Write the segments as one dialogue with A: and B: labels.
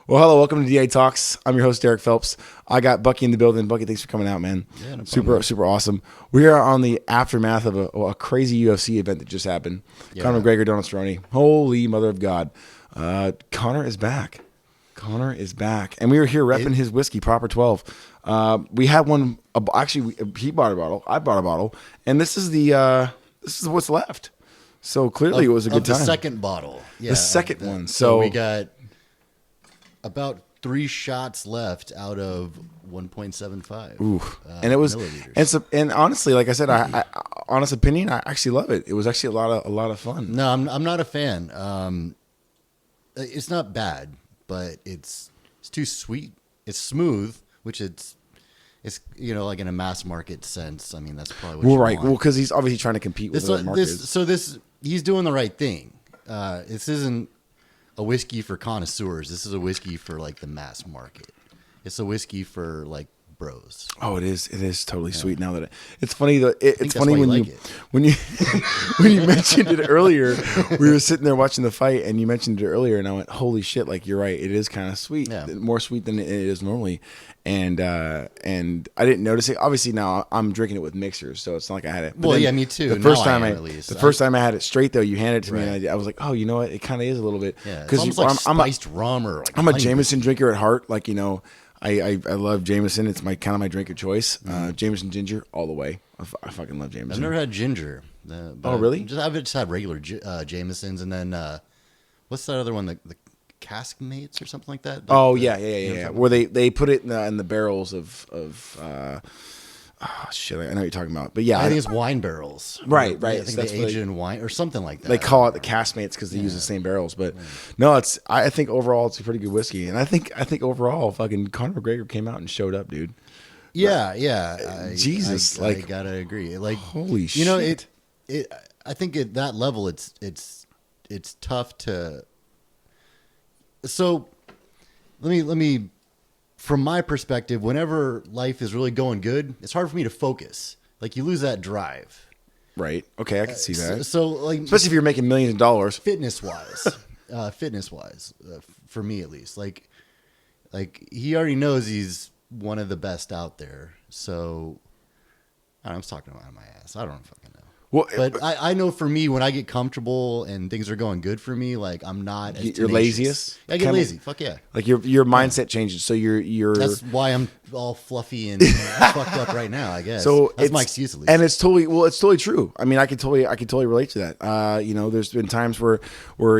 A: Well, hello, welcome to DA Talks. I'm your host, Derek Phelps. I got Bucky in the building. Bucky, thanks for coming out, man.
B: Yeah, no problem.
A: Super awesome. We are on the aftermath of a crazy UFC event that just happened.
B: Yeah.
A: Conor McGregor, Donald Cerrone. Holy mother of God. Conor is back. Conor is back. And we were here repping his whiskey, Proper 12. We had one, actually, he bought a bottle. I bought a bottle. And this is what's left. So clearly it was a good time.
B: The second bottle. Yeah,
A: the second one.
B: So we got about 3 shots left out of 1.75.
A: Ooh, and it was, and honestly, like I said, I honest opinion, I actually love it. It was actually a lot of fun.
B: No, I'm not a fan. It's not bad, but it's too sweet. It's smooth, which it's like in a mass market sense. I mean, that's probably what you want.
A: Well, because he's obviously trying to compete with the market.
B: He's doing the right thing. This isn't a whiskey for connoisseurs. This is a whiskey for like the mass market. It's a whiskey for like bros.
A: Oh, it is. It is totally sweet. Now that it's funny though. It's funny when when you mentioned it earlier. We were sitting there watching the fight, and you mentioned it earlier, and I went, "Holy shit!" Like you're right. It is kind of sweet, more sweet than it is normally. And I didn't notice it. Obviously, now I'm drinking it with mixers, so it's not like I had it.
B: But yeah, me too.
A: The first time I had it straight though, you handed it to me, and I was like, "Oh, you know what? It kind of is a little bit."
B: Yeah, because like spiced rum or like
A: I'm a Jameson drinker at heart. Like I love Jameson. It's my my drink of choice. Jameson ginger all the way. I fucking love Jameson.
B: I've never had ginger.
A: Oh, really?
B: I've just had regular Jamesons, and then what's that other one? The cask mates or something like that.
A: Yeah. Where they put it in the barrels of shit. I know what you're talking about, but yeah,
B: I think it's wine barrels.
A: Right.
B: I think they age it in wine or something like that.
A: They call it the castmates because they use the same barrels. But no, I think overall it's a pretty good whiskey, and I think overall fucking Conor McGregor came out and showed up, dude.
B: Yeah.
A: Jesus,
B: I gotta agree. Like,
A: holy shit.
B: I think at that level, it's tough to. So, let me. From my perspective, whenever life is really going good, it's hard for me to focus. Like you lose that drive.
A: Right. Okay, I can see that.
B: So like,
A: especially if you're making millions of dollars,
B: fitness wise, for me at least, like he already knows he's one of the best out there. So I'm just talking about my ass. I don't fucking know. Well, but I know for me, when I get comfortable and things are going good for me, like I'm not as
A: you're laziest.
B: I get lazy. Fuck yeah.
A: Like your mindset changes. So you're.
B: That's why I'm all fluffy and fucked up right now. I guess.
A: So
B: that's my excuse at least.
A: And it's totally true. I mean, I can totally relate to that. There's been times where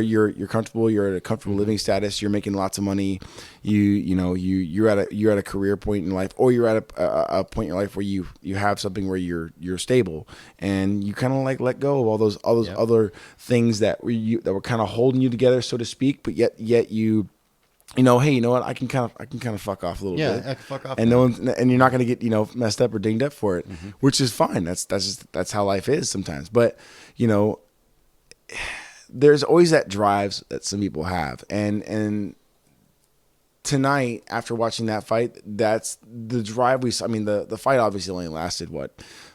A: you're comfortable. You're at a comfortable living status. You're making lots of money. You're at a career point in life, or you're at a point in your life where you have something where you're stable, and you kind of like let go of all those other things that were kind of holding you together, so to speak. But yet you hey, you know what? I can kind of fuck off a little bit.
B: Yeah, I can fuck off.
A: And and you're not going to get messed up or dinged up for it, which is fine. That's how life is sometimes. But there's always that drives that some people have, and tonight, after watching that fight, that's the drive we saw. I mean, the fight obviously only lasted,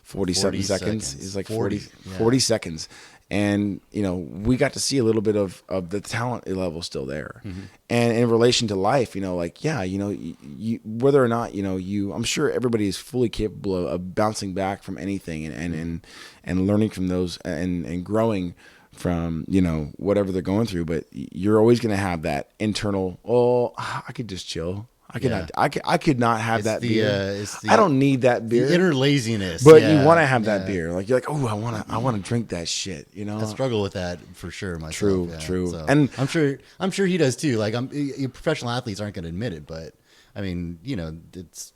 A: 47 seconds? It's like 40 seconds. And, we got to see a little bit of the talent level still there. And in relation to life, whether or not, I'm sure everybody is fully capable of bouncing back from anything and learning from those and growing from whatever they're going through, but you're always going to have that internal, I could just chill. I could not have that beer. I don't need that beer.
B: The inner laziness,
A: but you want to have that beer. Like you're like, I want to drink that shit.
B: I struggle with that for sure myself.
A: True.
B: So,
A: and
B: I'm sure he does too. Like professional athletes aren't going to admit it, but I mean, it's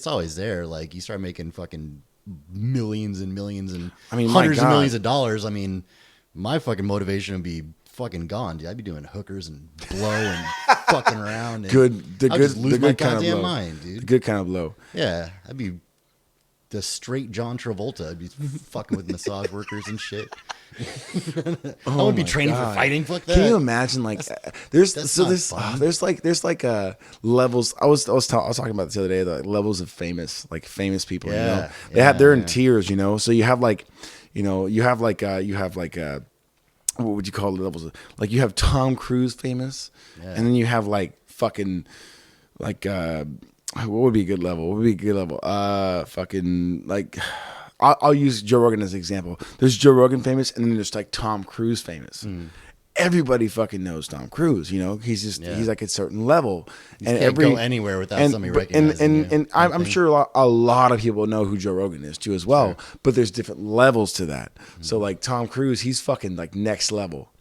B: always there. Like you start making fucking millions and millions and hundreds of millions of dollars. I mean, my fucking motivation would be fucking gone, dude. I'd be doing hookers and blow and fucking around. And
A: the good kind of blow.
B: Mind, dude.
A: The good kind of blow.
B: Yeah, I'd be the straight John Travolta. I'd be fucking with massage workers and shit. I wouldn't be training for fighting. Fuck that.
A: Can you imagine? Like, there's levels. I was talking about this the other day. The levels of famous people. They're in tiers. So you have what would you call the levels of, like you have Tom Cruise famous, and then you have like fucking like what would be a good level? What would be a good level? Fucking like I'll use Joe Rogan as an example. There's Joe Rogan famous, and then there's like Tom Cruise famous. Everybody fucking knows Tom Cruise. You know, he's like at a certain level,
B: and can't go anywhere without somebody recognizing you.
A: And I'm sure a lot of people know who Joe Rogan is too as well. Sure. But there's different levels to that. So like Tom Cruise, he's fucking like next level.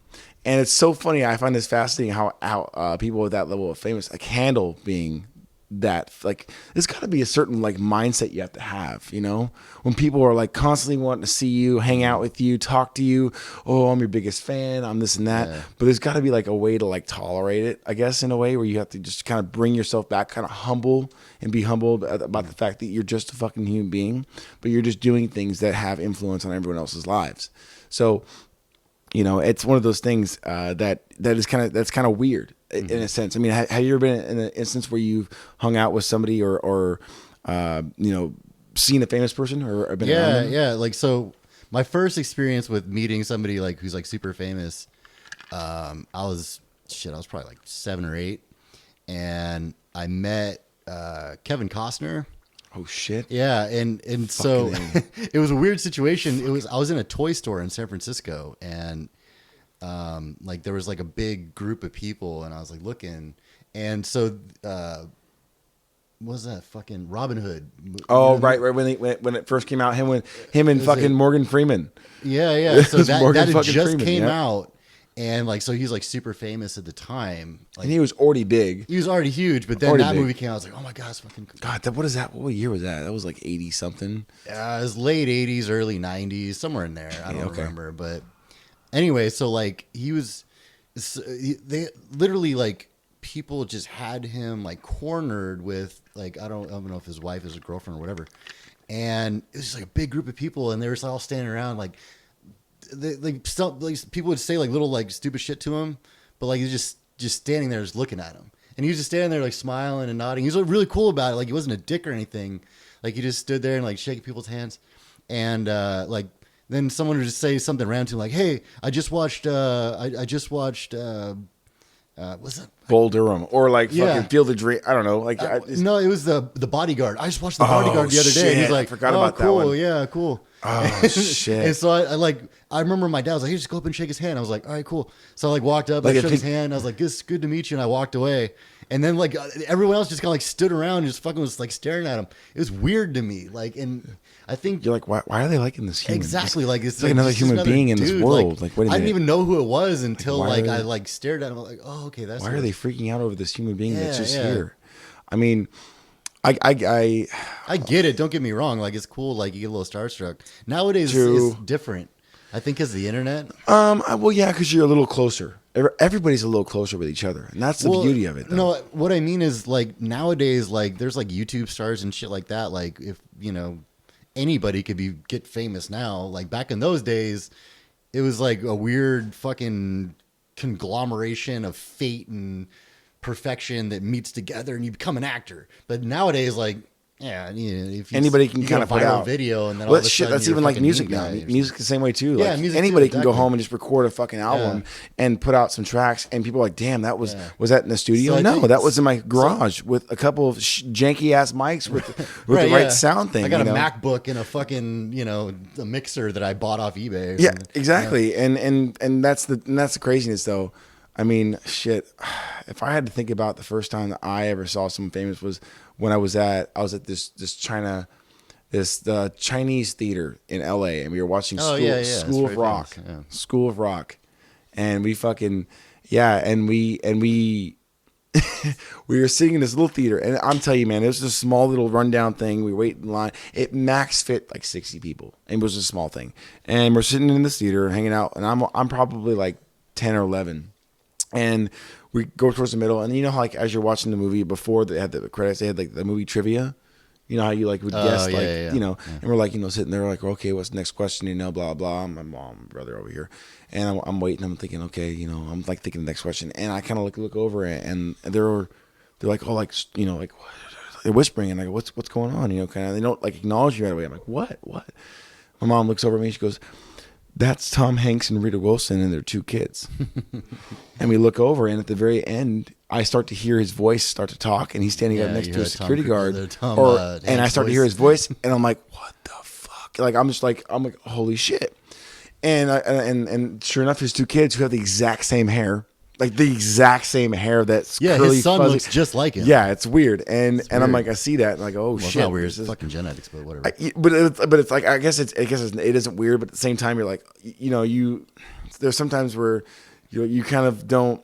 A: And it's so funny. I find this fascinating how people with that level of famous like handle being that. Like, there's got to be a certain like mindset you have to have. You know, when people are like constantly wanting to see you, hang out with you, talk to you. Oh, I'm your biggest fan. I'm this and that. Yeah. But there's got to be like a way to like tolerate it, I guess, in a way where you have to just kind of bring yourself back, kind of humble and be humbled about the fact that you're just a fucking human being, but you're just doing things that have influence on everyone else's lives. So, you know, it's one of those things that's kind of weird in a sense. I mean, have you ever been in an instance where you've hung out with somebody or you know, seen a famous person or been around them?
B: Yeah. Like, so my first experience with meeting somebody like who's like super famous, I was probably like 7 or 8, and I met Kevin Costner.
A: Oh shit.
B: Yeah, and so it was a weird situation. I was in a toy store in San Francisco, and like there was like a big group of people, and I was like looking, and so what was that fucking Robin Hood?
A: Oh, right when it first came out, him and fucking Morgan Freeman.
B: Yeah. So that had just came out. And like, so he's like super famous at the time. Like,
A: and he was already big.
B: He was already huge, but then that movie came out. I was like, oh my God, it's fucking cool.
A: God, what is that? What year was that? That was like 80 something.
B: It was late 80s, early 90s, somewhere in there. I don't remember. But anyway, so like they literally like people just had him like cornered with like, I don't know if his wife is a girlfriend or whatever. And it was just like a big group of people, and they were all standing around like, people would say like little like stupid shit to him, but like he's just standing there just looking at him, and he was just standing there like smiling and nodding. He was like, really cool about it. Like he wasn't a dick or anything. Like he just stood there and like shaking people's hands, and like then someone would just say something random to him like, "Hey, I just watched what's that?
A: Bull Durham or like fucking Field of Dream. I don't know. Like
B: no, it was the Bodyguard. I just watched the Bodyguard the other day. And he's like,
A: I forgot about
B: cool,
A: that one.
B: Yeah, cool.
A: Oh shit!
B: And so I remember my dad was like, "Hey, just go up and shake his hand." I was like, "All right, cool." So I like walked up, like, I shook his hand. I was like, "It's good to meet you," and I walked away. And then like everyone else just kind of like stood around and just fucking was like staring at him. It was weird to me. Like, and I think
A: you're like, why are they liking this human?
B: Exactly. Like
A: it's like another human being in this world. Like wait a minute.
B: I didn't even know who it was until like I like stared at him. I'm like, oh, okay, that's.
A: Why are they freaking out over this human being that's just here? I mean. I
B: get it. Don't get me wrong. Like it's cool. Like you get a little starstruck. Nowadays it's different. I think because the internet.
A: Well, yeah, because you're a little closer. Everybody's a little closer with each other, and that's the beauty of it. Though.
B: No, what I mean is like nowadays, like there's like YouTube stars and shit like that. Like if you know anybody could get famous now. Like back in those days, it was like a weird fucking conglomeration of fate and perfection that meets together and you become an actor. But nowadays, like, yeah, if
A: anybody can kind of put out
B: video and then all of a sudden
A: that's even like music now. Music's the same way too. Like anybody can go home and just record a fucking album and put out some tracks, and people are like, damn, that was that in the studio? So no, that was in my garage with a couple of janky ass mics with the right sound thing.
B: I got a MacBook and a fucking a mixer that I bought off eBay.
A: Yeah, exactly. And that's the craziness though. I mean, shit. If I had to think about the first time that I ever saw someone famous was when I was at this Chinese theater in LA, and we were watching School of Rock. Yeah. School of Rock. And we fucking and we we were sitting in this little theater, and I'm telling you, man, it was a small little rundown thing. We wait in line. It max fit like 60 people, and it was a small thing. And we're sitting in this theater hanging out, and I'm probably like 10 or 11. And we go towards the middle, and you know how like as you're watching the movie before they had the credits, they had like the movie trivia. You know how you like would guess and we're like sitting there like, okay, what's the next question? Blah blah. My mom, brother over here, and I'm waiting. I'm thinking, okay, I'm like thinking the next question, and I kind of look over it, and they're like, oh, like like they're whispering, and I go, what's going on? Kind of they don't like acknowledge you right away. I'm like, what? My mom looks over at me, and she goes, that's Tom Hanks and Rita Wilson and their 2 kids. And we look over, and at the very end, I start to hear his voice start to talk, and he's standing up next to a security guard, and I start to hear his voice, and I'm like, what the fuck? Like I'm like, holy shit. And sure enough, his two kids who have the exact same hair, like the exact same hair that's curly,
B: his son
A: fuzzy.
B: looks just like him.
A: Yeah, it's weird, and I'm like, I see that, and like, oh shit,
B: it's not weird. It's fucking genetics, but whatever.
A: But it's like, I guess it isn't weird, but at the same time, you're like, there's sometimes where you kind of don't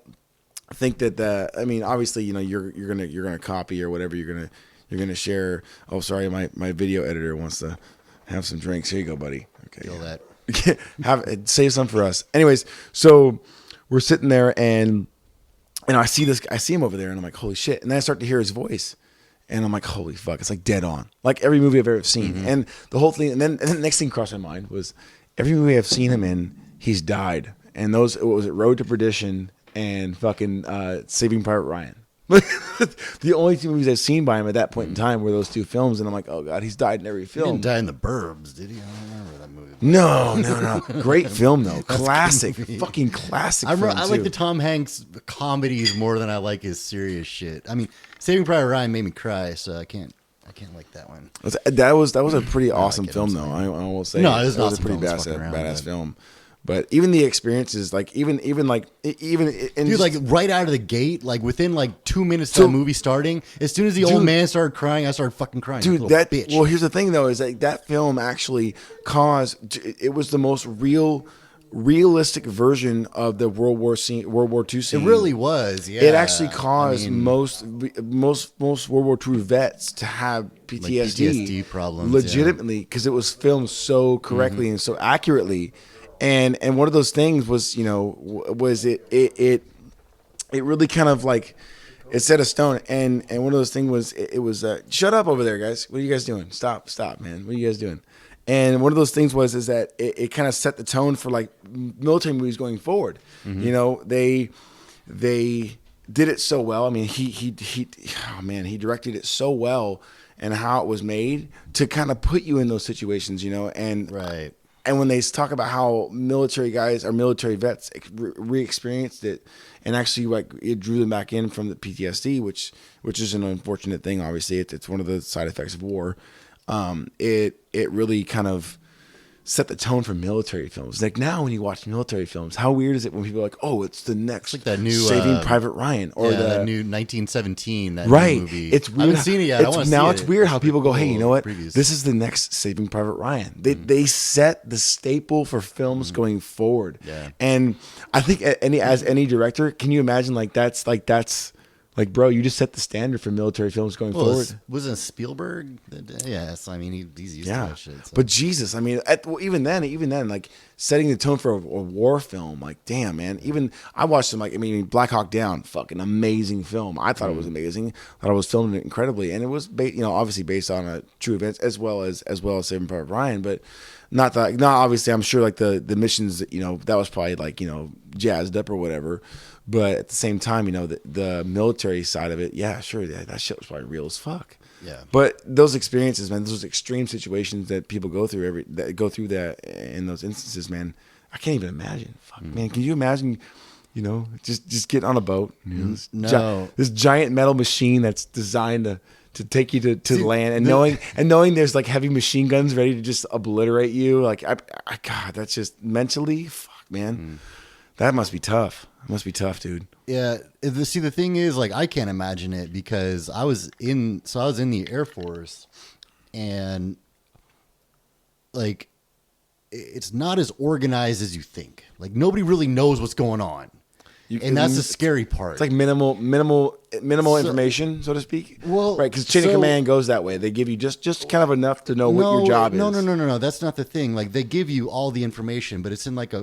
A: think that I mean, obviously, you're gonna copy or whatever, you're gonna share. Oh, sorry, my video editor wants to have some drinks. Here you go, buddy. Okay,
B: kill that.
A: Save some for us. Anyways, so we're sitting there, and I see him over there, and I'm like, holy shit. And then I start to hear his voice, and I'm like, holy fuck, it's like dead on, like every movie I've ever seen. Mm-hmm. And the whole thing, and then the next thing crossed my mind was every movie I've seen him in, he's died. And those, what was it, Road to Perdition and fucking Saving Private Ryan. The only two movies I've seen by him at that point in time were those two films, and I'm like, oh god, he's died in every film.
B: He didn't die in The Burbs, did he? I don't remember that movie.
A: No. Great film though, classic, fucking classic.
B: I like the Tom Hanks comedies more than I like his serious shit. I mean, Saving Private Ryan made me cry, so I can't like that one.
A: That was a pretty awesome film though. I will say,
B: no, it was
A: a pretty badass film. But even the experiences, like even
B: dude, like right out of the gate, like within like 2 minutes of the movie starting, as soon as the old man started crying, I started fucking crying.
A: Dude, bitch. Well, here's the thing though, is that film actually it was the most realistic version of the World War II scene.
B: It really was. Yeah,
A: it actually caused most World War II vets to have PTSD
B: problems,
A: legitimately, because it was filmed so correctly and so accurately. And one of those things was, it really kind of like, it set a stone. And one of those things was, it was, shut up over there, guys. What are you guys doing? Stop, man. What are you guys doing? And one of those things is that it kind of set the tone for like military movies going forward. Mm-hmm. They did it so well. I mean, he directed it so well, and how it was made to kind of put you in those situations, and
B: right.
A: And when they talk about how military guys or military vets re-experienced it, and actually like it drew them back in from the PTSD, which is an unfortunate thing. Obviously, it's one of the side effects of war. It really kind of set the tone for military films. Like now, when you watch military films, how weird is it when people are like, "Oh, it's the next
B: like that new
A: Saving Private Ryan," or the
B: new 1917 that
A: right?
B: New movie.
A: It's weird.
B: I haven't seen it yet.
A: It's weird how people go, "Hey, you know what? This is the next Saving Private Ryan." They set the staple for films going forward.
B: Yeah.
A: And I think as any director, can you imagine that's like, bro, you just set the standard for military films going forward.
B: Wasn't Spielberg? Yes, I mean he's used to that shit. So.
A: But Jesus, I mean, even then, like setting the tone for a war film, like, damn, man. Even I watched them, Black Hawk Down, fucking amazing film. I thought it was amazing. I thought it was filmed incredibly, and it was, obviously based on true events as well as Saving Private Ryan, but. Not obviously. I'm sure like the missions, that was probably like jazzed up or whatever, but at the same time, the military side of it, yeah, sure, that shit was probably real as fuck.
B: Yeah.
A: But those experiences, man, those extreme situations that people go through that in those instances, man, I can't even imagine. Fuck, man, can you imagine? Just get on a boat. This giant metal machine that's designed to take you to land, and knowing there's like heavy machine guns ready to just obliterate you. Like, God, that's just mentally, fuck, man. That must be tough. It must be tough, dude.
B: Yeah. See, the thing is, like, I can't imagine it because I was in the Air Force, and like, it's not as organized as you think. Like, nobody really knows what's going on. And that's the scary part.
A: It's like minimal information, so to speak.
B: Well,
A: right, because chain of command goes that way. They give you just kind of enough to know what your job is.
B: No. That's not the thing. Like, they give you all the information, but it's in like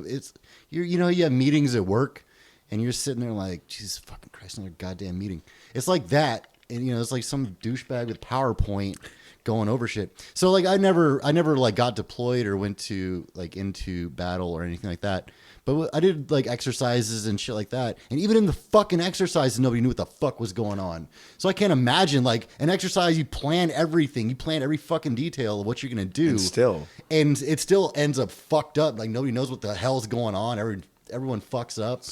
B: you have meetings at work, and you're sitting there like, Jesus fucking Christ, another goddamn meeting. It's like that, and it's like some douchebag with PowerPoint going over shit. So like, I never like got deployed or went to like into battle or anything like that. But I did like exercises and shit like that. And even in the fucking exercises, nobody knew what the fuck was going on. So I can't imagine like an exercise, you plan everything. You plan every fucking detail of what you're going to do.
A: And it still
B: ends up fucked up. Like nobody knows what the hell's going on. everyone fucks up.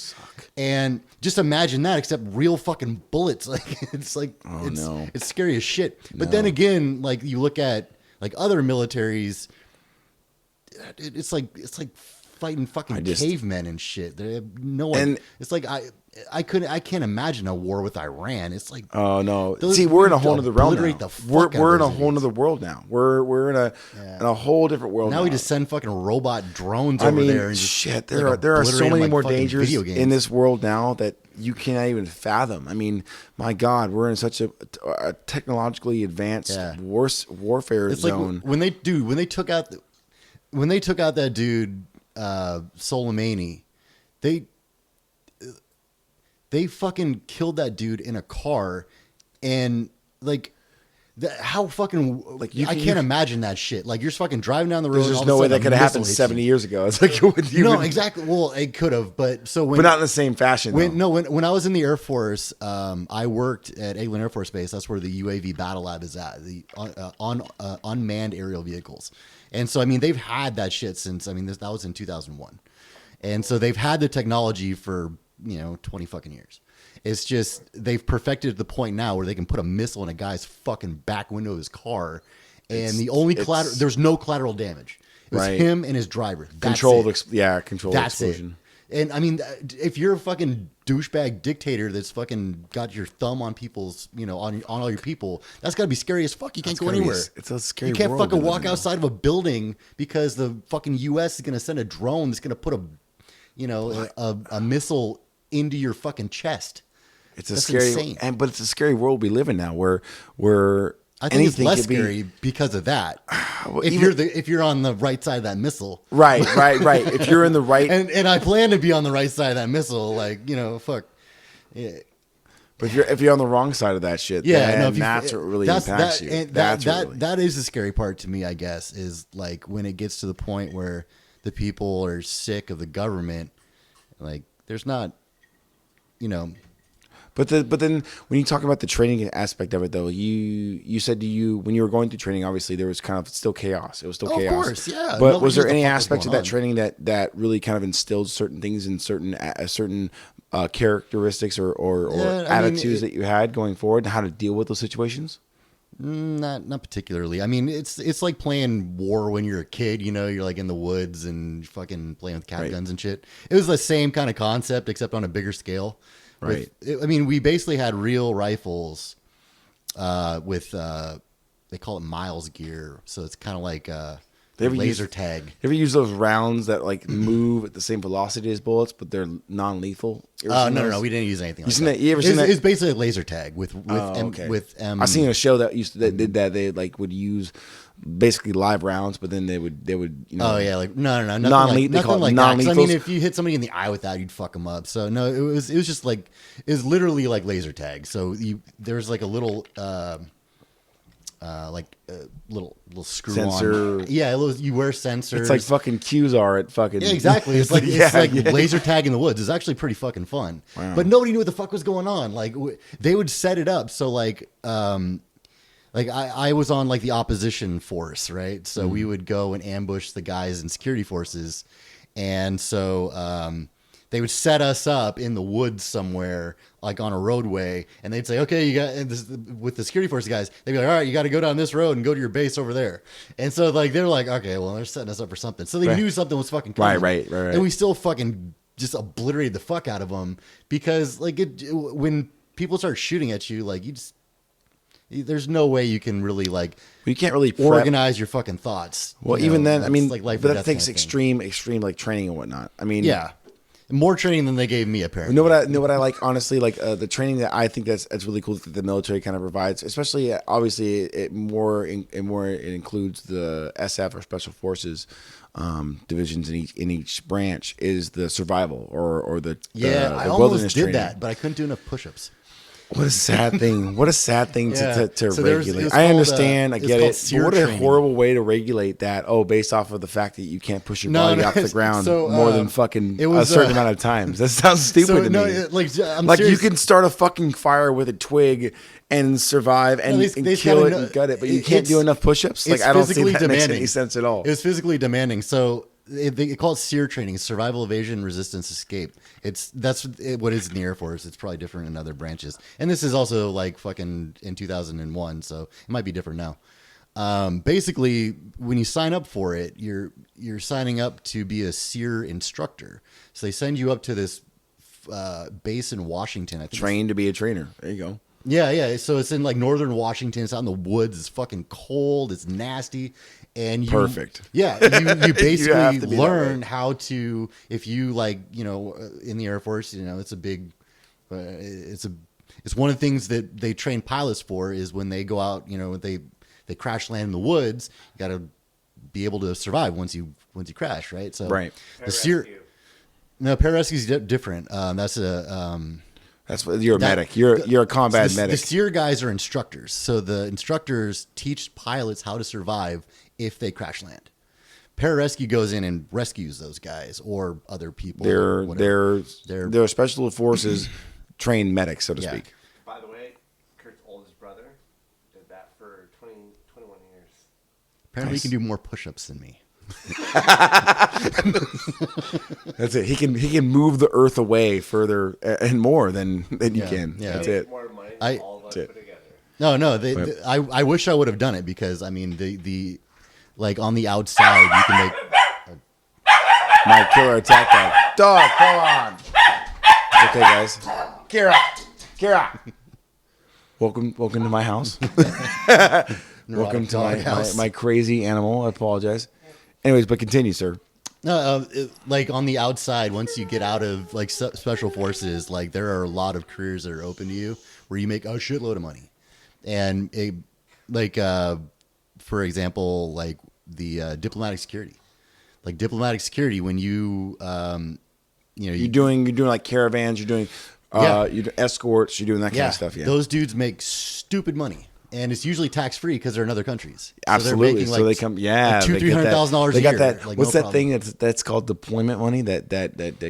B: And just imagine that, except real fucking bullets. Like it's like it's scary as shit. But then again, like you look at like other militaries, it's like fighting fucking cavemen and shit. They have no one. And it's like I can't imagine a war with Iran. It's like,
A: oh no. See, we're in a whole other realm now. We're in a whole other world now. We're in a whole different world now.
B: We just send fucking robot drones over there. And
A: shit, there are so many more dangers in this world now that you can't even fathom. I mean, my God, we're in such a technologically advanced warfare zone.
B: Like when they took out that dude Soleimani, they fucking killed that dude in a car, and like how fucking like I can't imagine that shit. Like you're just fucking driving down the road.
A: There's no way that could have happened 70 years ago. It's like
B: exactly. Well, it could have, but
A: not in the same fashion.
B: When I was in the Air Force, I worked at Eglin Air Force Base. That's where the UAV battle lab is at, the unmanned aerial vehicles. And so I mean they've had that shit since that was in 2001, and so they've had the technology for 20 fucking years. It's just they've perfected the point now where they can put a missile in a guy's fucking back window of his car, and there's no collateral damage. It was him and his driver.
A: Controlled explosion.
B: And I mean, if you're a fucking douchebag dictator that's fucking got your thumb on people's, on all your people, that's got to be scary as fuck. You can't go anywhere.
A: It's a scary
B: world. You can't
A: world
B: fucking walk outside of a building because the fucking U.S. is going to send a drone that's going to put a missile into your fucking chest.
A: It's scary, but it's a scary world we live in now, where
B: I think it's less scary because of that. If you're on the right side of that missile,
A: right. If you're in the right,
B: and I plan to be on the right side of that missile, fuck. Yeah.
A: But if you're on the wrong side of that shit, that's what really impacts you.
B: And that is the scary part to me, I guess, is like when it gets to the point where the people are sick of the government, like there's not,
A: But then when you talk about the training aspect of it, though, you said when you were going through training, obviously there was kind of still chaos. It was still chaos. Of
B: course, yeah.
A: But was there any aspect of that training that really kind of instilled certain things in certain characteristics or attitudes that you had going forward, and how to deal with those situations?
B: Not particularly. I mean, it's like playing war when you're a kid. You're like in the woods and fucking playing with cat guns and shit. It was the same kind of concept, except on a bigger scale.
A: Right.
B: We basically had real rifles with they call it miles gear, so it's kind of like laser tag.
A: You ever use those rounds that like move at the same velocity as bullets, but they're non-lethal?
B: No, we didn't use anything like that.
A: You ever seen that?
B: It's basically a laser tag with
A: I've seen a show that did that. They like would use basically live rounds, but then they would
B: like nothing
A: non-lethal.
B: Like that. 'Cause, I mean, if you hit somebody in the eye with that, you'd fuck them up. So no, it was just like it's literally like laser tag. So there's like a little little screw
A: sensor.
B: On. Yeah, you wear sensors.
A: It's like fucking cues are at fucking.
B: Yeah, exactly. It's like laser tag in the woods. It's actually pretty fucking fun.
A: Wow.
B: But nobody knew what the fuck was going on. Like they would set it up so like I was on like the opposition force, right? So we would go and ambush the guys in security forces, and so they would set us up in the woods somewhere, like on a roadway, and they'd say, "Okay, you got," and with the security force guys, they'd be like, "All right, you got to go down this road and go to your base over there." And so like they're like, "Okay, well, they're setting us up for something," so they knew something was fucking coming.
A: Right.
B: And we still fucking just obliterated the fuck out of them because like when people start shooting at you, like there's no way you can really
A: you can't really
B: organize your fucking thoughts.
A: Well, even then, I mean, but that takes extreme like training and whatnot. I mean,
B: yeah, more training than they gave me apparently.
A: Know what I like, honestly, like the training that I think that's really cool that the military kind of provides, especially obviously it includes the SF or Special Forces divisions in each branch, is the survival or the
B: I almost did that, but I couldn't do enough push-ups.
A: What a sad thing. What a sad thing to regulate. I understand. I get it. But what a horrible way to regulate that. Oh, based off of the fact that you can't push your body off the ground more than fucking a certain amount of times. That sounds stupid to me.
B: Like
A: you can start a fucking fire with a twig and survive and kill it and gut it, but you can't do enough push-ups. Like I don't see that makes any sense at all.
B: It was physically demanding. So They call it SEER training, survival, evasion, resistance, escape. That's what is in the Air Force. It's probably different in other branches. And this is also like fucking in 2001, so it might be different now. Basically, when you sign up for it, you're signing up to be a SEER instructor. So they send you up to this base in Washington. I think
A: Trained to be a trainer. There you go.
B: Yeah. So it's in like northern Washington. It's out in the woods. It's fucking cold. It's nasty. And
A: Perfect.
B: Yeah, you basically
A: to be
B: learn how to, if you like, in the Air Force, it's a big, it's one of the things that they train pilots for is when they go out, they crash land in the woods, you got to be able to survive once you crash, right? So
A: right.
B: The SEER, no, pararescue is different.
A: That's what you're a medic. You're a combat medic.
B: The SEER guys are instructors. So the instructors teach pilots how to survive if they crash land. Pararescue goes in and rescues those guys or other people.
A: They're special forces trained medics, so to speak.
C: By the way, Kurt's oldest brother did that for 21 years.
B: Apparently, he can do more push-ups than me.
A: That's it. He can move the earth away further and more than you can.
B: Yeah.
A: That's it.
C: More money than all of us put together.
B: No. I wish I would have done it because the like on the outside you can make
A: My killer attack dog. Dog, come on. Okay, guys. Kira. Welcome to my house. Welcome to my crazy animal. I apologize. Anyways, but continue, sir.
B: No, like on the outside, once you get out of like special forces, like there are a lot of careers that are open to you where you make a shitload of money, and for example, like the diplomatic security, when you you're doing
A: like caravans, you're doing escorts, you're doing that kind of stuff. Yeah,
B: those dudes make stupid money. And it's usually tax free because they're in other countries.
A: Absolutely.
B: So they come, $200,000-$300,000 a year.
A: They got that.
B: Like,
A: what's that thing that's called deployment money? That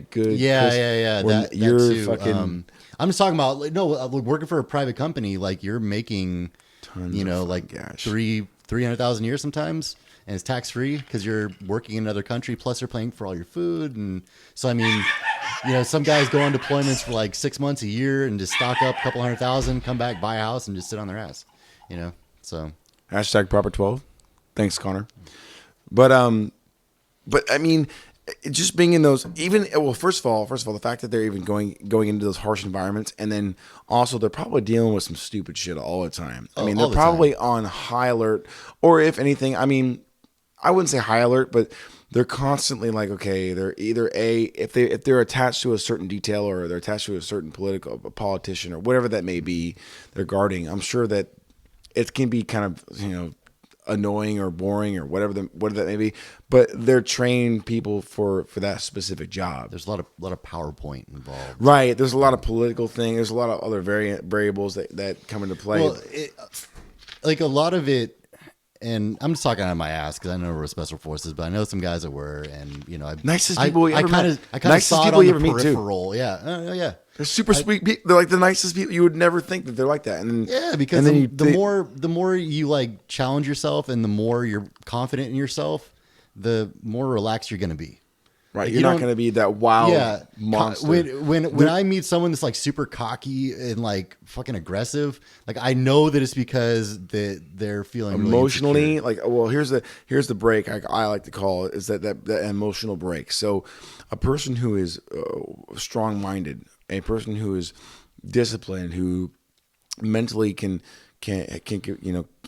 A: good.
B: Yeah.
A: That too.
B: Fucking. I'm just talking about working for a private company. Like you're making,
A: tons
B: $300,000 a year sometimes, and it's tax free because you're working in another country. Plus, they're paying for all your food, and so I mean. Some guys go on deployments for like 6 months, a year, and just stock up a couple $100,000, come back, buy a house, and just sit on their ass. So
A: hashtag proper 12. Thanks, Connor. But I mean, just being in those, first of all, the fact that they're even going into those harsh environments, and then also they're probably dealing with some stupid shit all the time. I mean, they're probably on high alert, or if anything, I mean, I wouldn't say high alert, but they're constantly like, okay, they're either if they're attached to a certain detail or they're attached to a certain politician or whatever that may be, they're guarding. I'm sure that it can be kind of annoying or boring or whatever that may be, but they're trained people for that specific job.
B: There's a lot of PowerPoint involved,
A: right? There's a lot of political things. There's a lot of other variables that come into play.
B: Well, like a lot of it. And I'm just talking out of my ass because I know we're special forces, but I know some guys that were, and
A: nicest people you ever met.
B: I kind of saw it on the peripheral. Yeah, yeah.
A: They're super sweet people. They're like the nicest people. You would never think that they're like that. And then,
B: because the more you like challenge yourself, and the more you're confident in yourself, the more relaxed you're going to be.
A: Right, you're not going to be that wild monster.
B: When I meet someone that's like super cocky and like fucking aggressive, like I know that it's because they're feeling
A: emotionally
B: really
A: like. Here's the break I like to call it, is that emotional break. So, a person who is strong-minded, a person who is disciplined, who mentally can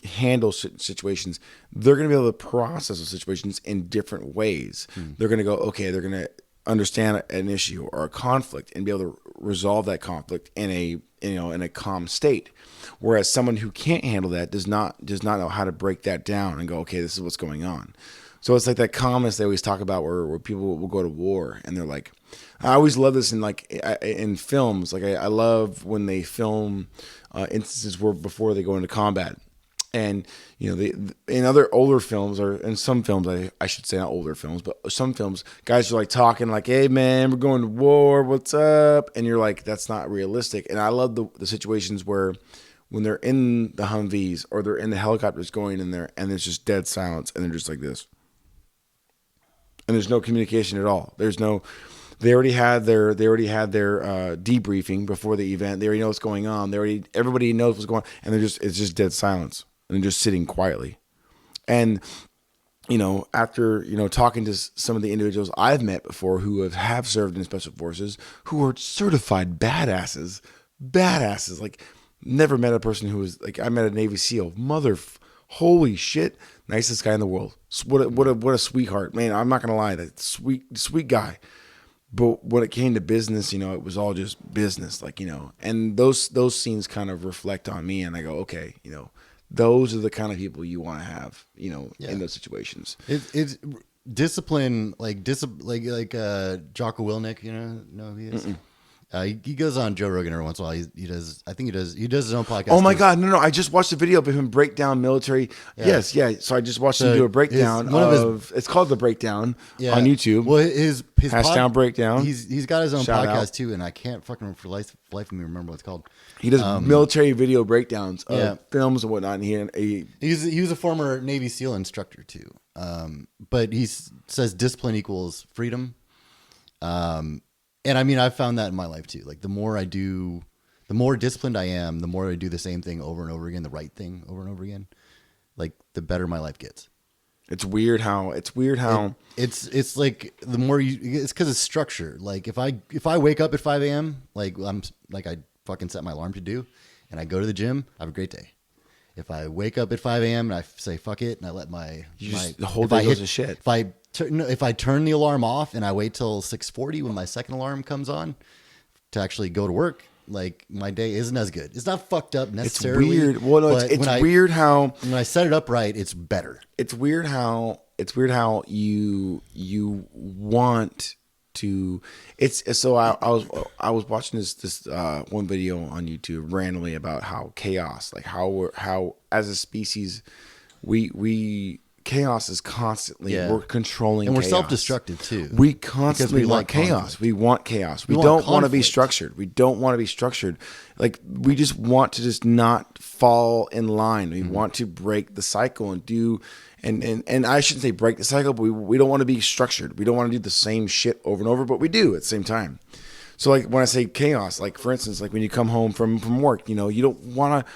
A: handle situations, they're going to be able to process those situations in different ways. They're going to go, okay, they're going to understand an issue or a conflict and be able to resolve that conflict in a calm state. Whereas someone who can't handle that does not know how to break that down and go, okay, this is what's going on. So it's like that calmness they always talk about where people will go to war and they're like, I always love this in films. Like I love when they film instances where before they go into combat. And in other older films, or in some films, I should say not older films, but some films, guys are like talking like, "Hey man, we're going to war. What's up?" And you're like, "That's not realistic." And I love the situations where when they're in the Humvees or they're in the helicopters going in there, and there's just dead silence, and they're just like this, and there's no communication at all. There's no. They already had their debriefing before the event. They already know what's going on. Everybody knows what's going on, and it's just dead silence, and they're just sitting quietly. And after talking to some of the individuals I've met before who have served in special forces, who are certified badasses, like never met a person who was like, I met a Navy SEAL, holy shit, nicest guy in the world. What a sweetheart, man. I'm not gonna lie, that sweet guy. But when it came to business, it was all just business, and those scenes kind of reflect on me, and I go, okay, those are the kind of people you want to have, in those situations.
B: It's discipline, like Jocko Willink, know who he is? He goes on Joe Rogan every once in a while. He does his own podcast.
A: Oh my God. No. I just watched a video of him break down military. Yeah. Yes. Yeah. So I just watched him do a breakdown it's called The Breakdown on YouTube.
B: Well, his
A: Hashtag breakdown.
B: He's got his own
A: Shout
B: podcast
A: out.
B: too. And I can't fucking for life of me remember what it's called.
A: He does military video breakdowns of films and whatnot. And he
B: was a former Navy SEAL instructor too. But he says discipline equals freedom. And I mean, I've found that in my life too. Like the more disciplined I am, the more I do the same thing over and over again, the right thing over and over again, like the better my life gets.
A: It's weird how
B: it's like the more it's because it's structure. Like if I wake up at 5 a.m., like I fucking set my alarm to do, and I go to the gym, I have a great day. If I wake up at 5 a.m. and I say fuck it, and I let
A: the whole day goes to shit.
B: If I turn the alarm off and I wait till 6:40 when my second alarm comes on to actually go to work, like my day isn't as good. It's not fucked up necessarily.
A: It's weird. Well, no, it's weird how
B: when I set it up right, it's better.
A: It's weird how you want to. It's so I was watching this one video on YouTube randomly about how chaos, like how as a species we chaos is constantly we're controlling,
B: and we're
A: chaos.
B: Self-destructive too.
A: We constantly want chaos.
B: Conflict.
A: We want chaos. We don't want to be structured. We don't want to be structured. Like we just want to just not fall in line. We want to break the cycle and do. And I shouldn't say break the cycle, but we don't want to be structured. We don't want to do the same shit over and over, but we do at the same time. So like when I say chaos, like for instance, like when you come home from work, you don't want to.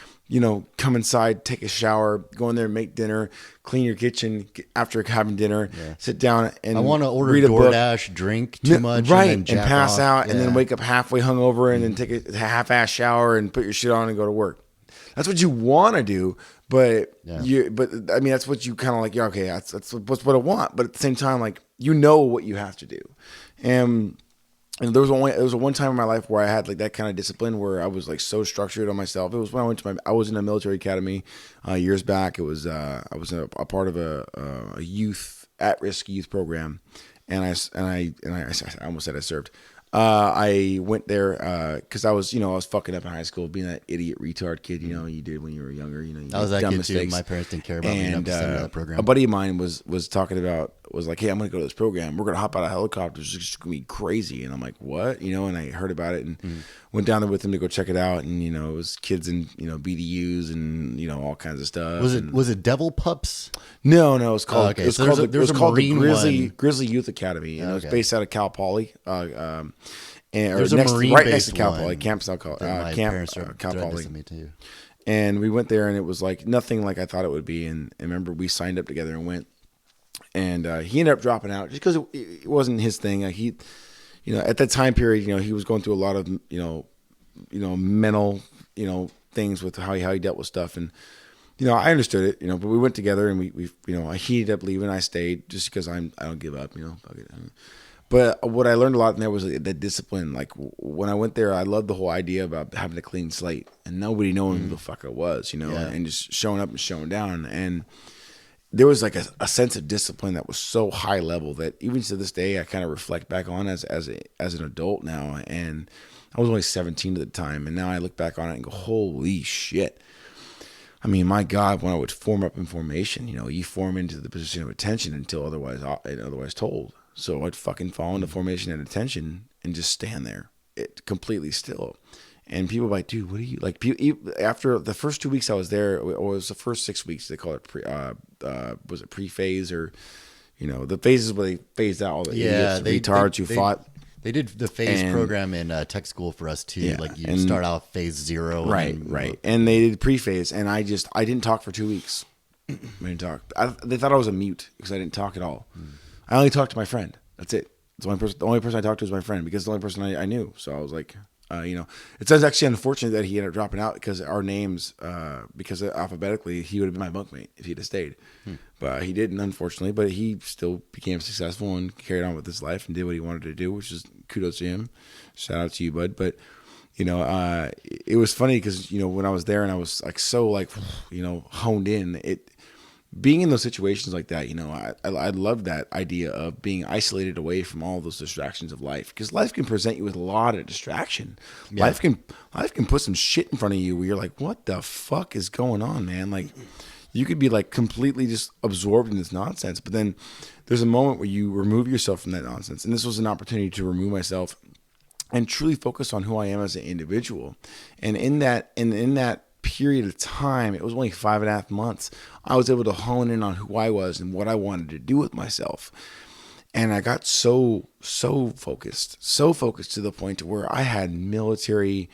A: Come inside, take a shower, go in there, make dinner, clean your kitchen after having dinner, sit down and
B: I want to order
A: read a
B: DoorDash,
A: book.
B: drink too much,
A: right?
B: and
A: pass
B: off.
A: out, and then wake up halfway hungover, and then take a half-ass shower and put your shit on and go to work. That's what you want to do, but I mean, that's what you kind of like. Yeah, okay, that's what I want, but at the same time, like what you have to do, and there was one time in my life where I had like that kind of discipline where I was like so structured on myself. It was when I was in a military academy years back. It was I was a part of a at-risk youth program, and I almost said I served. I went there because I was fucking up in high school, being that idiot retard kid you did when you were younger. You
B: I was that
A: dumb
B: kid
A: mistakes.
B: too. My parents didn't care about me enough to send me to that program.
A: A buddy of mine was talking about like, hey, I'm gonna go to this program. We're gonna hop out of helicopters. It's just gonna be crazy. And I'm like, what? And I heard about it and went down there with him to go check it out. And it was kids in BDUs and all kinds of stuff.
B: Was it Devil Pups?
A: No, it was called
B: okay.
A: it was
B: So
A: called the Grizzly Youth Academy. And it was based out of Cal Poly.
B: There's a Marine
A: right
B: based
A: next to Cal
B: one
A: Poly, Camp Cal Poly.
B: Me too.
A: And we went there, and it was like nothing like I thought it would be. And I remember we signed up together and went. And he ended up dropping out just because it wasn't his thing. He, at that time period, he was going through a lot of mental things with how he dealt with stuff. And I understood it, but we went together and we he ended up leaving. I stayed just because I don't give up, But what I learned a lot in there was the discipline. Like when I went there, I loved the whole idea about having a clean slate and nobody knowing who the fuck I was, and just showing up and showing down. And there was like a sense of discipline that was so high level that even to this day, I kind of reflect back on as an adult now. And I was only 17 at the time. And now I look back on it and go, holy shit. I mean, my God, when I would form up in formation, you form into the position of attention until otherwise told. So I'd fucking fall into formation and attention and just stand there, completely still. And people were like, dude, what are you like? After the first 2 weeks I was there, or it was the first 6 weeks, they call it was it pre-phase or You know, the phases where they phased out all the
B: Yeah,
A: idiots, retards who fought.
B: They did the phase program in tech school for us too.
A: Yeah,
B: like you start out phase 0.
A: Right, right. And they did pre-phase, and I didn't talk for 2 weeks. I didn't talk. They thought I was a mute because I didn't talk at all. I only talked to my friend. That's it. The only person I talked to was my friend because the only person I knew. So I was like, you know, it's actually unfortunate that he ended up dropping out because our names, because alphabetically, he would have been my bunkmate if he'd have stayed. But he didn't, unfortunately. But he still became successful and carried on with his life and did what he wanted to do, which is kudos to him. Shout out to you, bud. But, you know, it was funny because, you know, when I was there and I was like so like, you know, honed in, being in those situations like that, you know, I love that idea of being isolated away from all those distractions of life, because life can present you with a lot of distraction. Yeah. Life can put some shit in front of you where you're like, what the fuck is going on, man? Like, you could be like completely just absorbed in this nonsense, but then there's a moment where you remove yourself from that nonsense. And this was an opportunity to remove myself and truly focus on who I am as an individual. And in that period of time, it was only 5.5 months, I was able to hone in on who I was and what I wanted to do with myself. And I got so focused to the point to where I had military,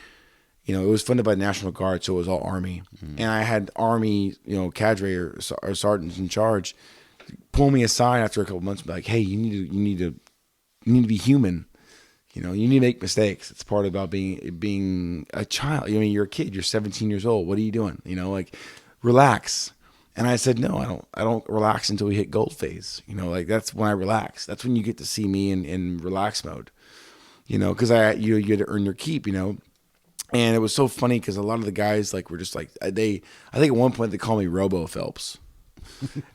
A: you know, it was funded by the National Guard, so it was all Army. And I had Army, you know, cadre or sergeants in charge pull me aside after a couple months and be like, hey, you need to be human. You know, you need to make mistakes. It's part about being a child. I mean, you're a kid. You're 17 years old. What are you doing? You know, like, relax. And I said, no, I don't relax until we hit gold phase. You know, like, that's when I relax. That's when you get to see me in relax mode. You know, because you had to earn your keep. You know, and it was so funny because a lot of the guys like were just like I think at one point they called me Robo Phelps.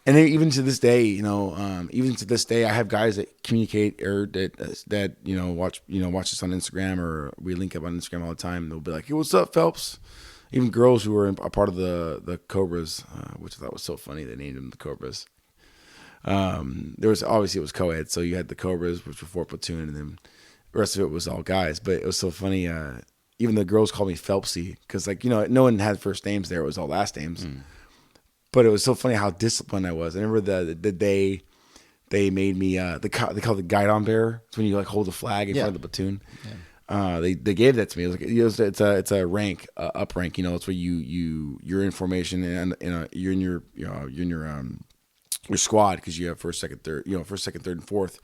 A: And even to this day, you know, I have guys that communicate or that you know watch us on Instagram, or we link up on Instagram all the time. They'll be like, "Hey, what's up, Phelps?" Even girls who were a part of the Cobras, which I thought was so funny. They named them the Cobras. There was obviously it was co-ed, so you had the Cobras, which were 4 platoon, and then the rest of it was all guys. But it was so funny. Even the girls called me Phelpsy because, like, you know, no one had first names there. It was all last names. But it was so funny how disciplined I was. I remember the day they made me they call it the guidon bearer. It's when you like hold the flag in front of the platoon. Yeah. They gave that to me. It was like, it's a rank, up rank. You know, it's where you're in formation and you're in your squad because you have first, second, third, and fourth.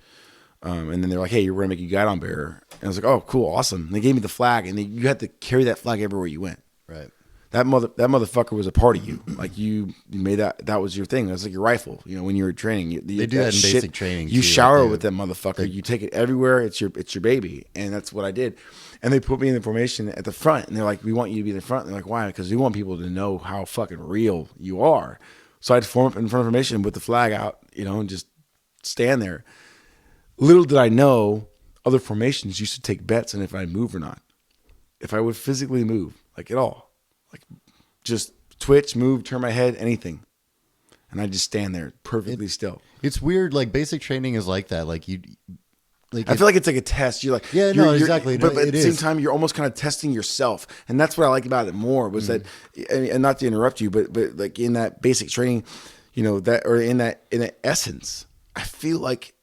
A: And then they're like, hey, we're gonna make you guidon bearer. And I was like, oh, cool, awesome. And they gave me the flag, and you had to carry that flag everywhere you went.
B: Right.
A: That motherfucker was a part of you. Like, you made that was your thing. It was like your rifle. You know, when you were training,
B: they do that in basic training.
A: You shower with that motherfucker. You take it everywhere. It's your baby, and that's what I did. And they put me in the formation at the front, and they're like, "We want you to be in the front." And they're like, "Why?" Because we want people to know how fucking real you are. So I'd form up in front of formation with the flag out, you know, and just stand there. Little did I know, other formations used to take bets on if I'd move or not, if I would physically move, like at all. Like, just twitch, move, turn my head, anything. And I just stand there perfectly still.
B: It's weird. Like, basic training is like that. Like,
A: I feel like it's like a test. You're like,
B: yeah, no, exactly.
A: But at the same time, you're almost kind of testing yourself. And that's what I like about it more was that, and not to interrupt you, but like in that basic training, you know, that, or in that essence, I feel like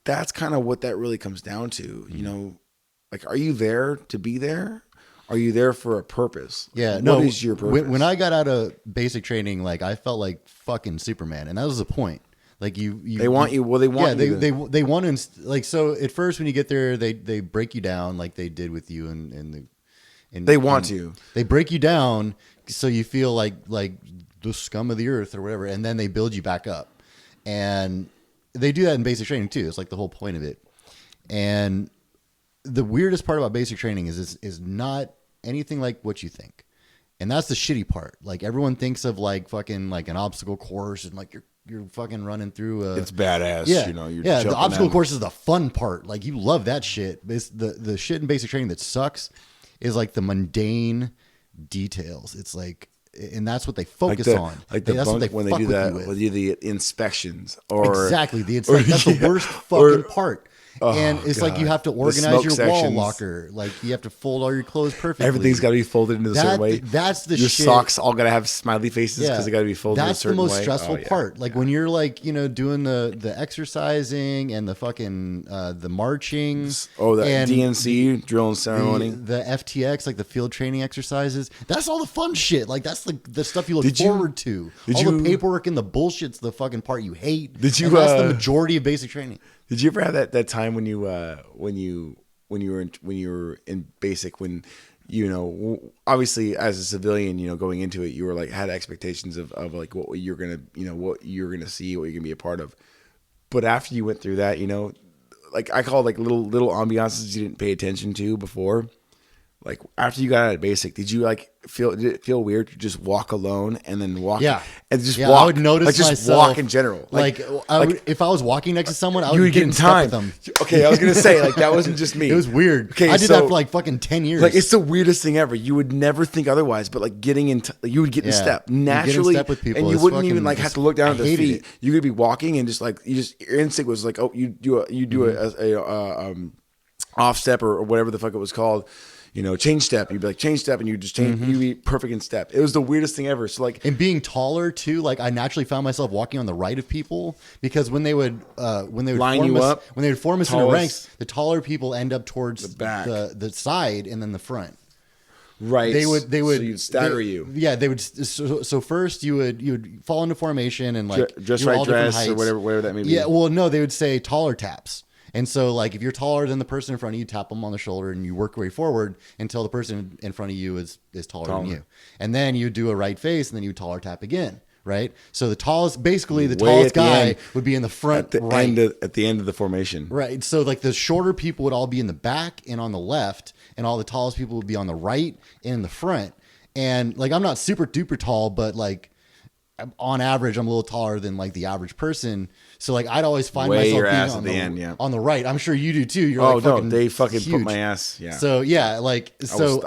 A: that's kind of what that really comes down to. You know, like, are you there to be there? Are you there for a purpose?
B: Yeah,
A: no. What is your purpose?
B: When I got out of basic training, like, I felt like fucking Superman, and that was the point. Like, they want you. Well, they want. Yeah, they want to, like, so at first when you get there, they break you down like they did with you, and
A: they want to.
B: They break you down so you feel like the scum of the earth or whatever, and then they build you back up, and they do that in basic training too. It's like the whole point of it. And the weirdest part about basic training is not anything like what you think. And that's the shitty part. Like, everyone thinks of like fucking like an obstacle course and like you're fucking running through
A: it's badass.
B: Yeah,
A: you know,
B: the obstacle course is the fun part. Like, you love that shit. But it's the shit in basic training that sucks is like the mundane details. It's like, and that's what they focus on.
A: Like the bunk, when they do that, when they do the inspections, or
B: exactly that's the worst fucking part. and it's like you have to organize your wall locker. Like you have to fold all your clothes perfectly.
A: Everything's got to be folded into a certain way.
B: That's the
A: your
B: shit.
A: socks all got to have smiley faces because they got to be folded in a certain way.
B: That's the most stressful part. Like when you're like, you know, doing the exercising and the fucking the marching.
A: Oh, the DNC, drill and ceremony.
B: The FTX, like the field training exercises. That's all the fun shit. Like that's the stuff you look forward to. All the paperwork and the bullshit's the fucking part you hate. That's the majority of basic training.
A: Did you ever have that time when you were in basic, when, you know, obviously as a civilian, you know, going into it, you were like had expectations of like what you're gonna, you know, what you're gonna see, what you're gonna be a part of. But after you went through that, you know, like I call it like little ambiances you didn't pay attention to before. Like after you got out of basic, did it feel weird to just walk alone and then walk?
B: Yeah.
A: And just walk.
B: I would notice
A: like just
B: myself,
A: walk in general.
B: Like if I was walking next to someone, I would get in
A: time
B: step with them.
A: Okay, I was gonna say like that wasn't just me.
B: It was weird.
A: Okay,
B: I did that for like fucking 10 years.
A: Like it's the weirdest thing ever. You would never think otherwise, but like you would get in step naturally,
B: step with people,
A: and you wouldn't even like have to look down at their feet. You could be walking and just your instinct was like, oh, you do a off step or whatever the fuck it was called. You know, change step. You'd be like change step, and you just change. You'd be perfect in step. It was the weirdest thing ever. So like,
B: and being taller too. Like I naturally found myself walking on the right of people because when they would
A: line you up,
B: when they would form us into ranks, the taller people end up towards
A: the back,
B: the side, and then the front.
A: Right.
B: They would.
A: So you'd stagger you.
B: Yeah, they would. So first you would fall into formation and like
A: dress right dress or whatever that may be.
B: Yeah. Well, no, they would say taller taps. And so, like, if you're taller than the person in front of you, tap them on the shoulder, and you work your way forward until the person in front of you is taller than you. And then you do a right face, and then you taller tap again, right? So the tallest guy would be in the front,
A: at the end of the formation,
B: right? So like the shorter people would all be in the back and on the left, and all the tallest people would be on the right and in the front. And like, I'm not super duper tall, but like on average, I'm a little taller than like the average person. So like I'd always find myself being on the right. I'm sure you do too. You're
A: they fucking huge. Put my ass. Yeah.
B: So yeah, like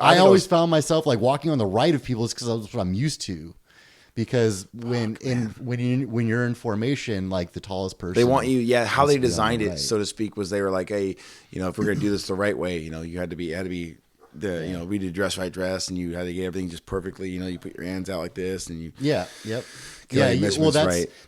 B: I always found myself like walking on the right of people is because that's what I'm used to. Because when you're in formation, like the tallest person,
A: they want you. Yeah, how they designed it, so to speak, was they were like, hey, you know, if we're gonna do this the right way, you know, you had to be you know, we did dress right dress, and you had to get everything just perfectly. You know, you put your hands out like this, and you well,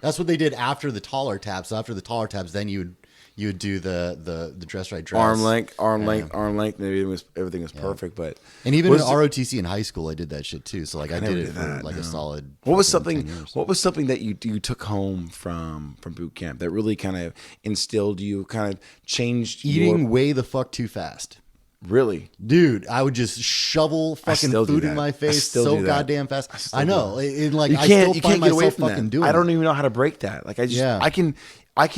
A: that's what they did after the taller taps. After the taller taps, then you would do the dress right dress, arm length. Maybe everything was perfect, but
B: and even in ROTC in high school, I did that shit too. So like I did it for like a solid.
A: What was something that you took home from boot camp that really kind of instilled you, kind of changed
B: eating way the fuck too fast?
A: Really,
B: dude, I would just shovel fucking food in my face so goddamn fast. I know, I can't get away from that.
A: I don't even know how to break that. Like I can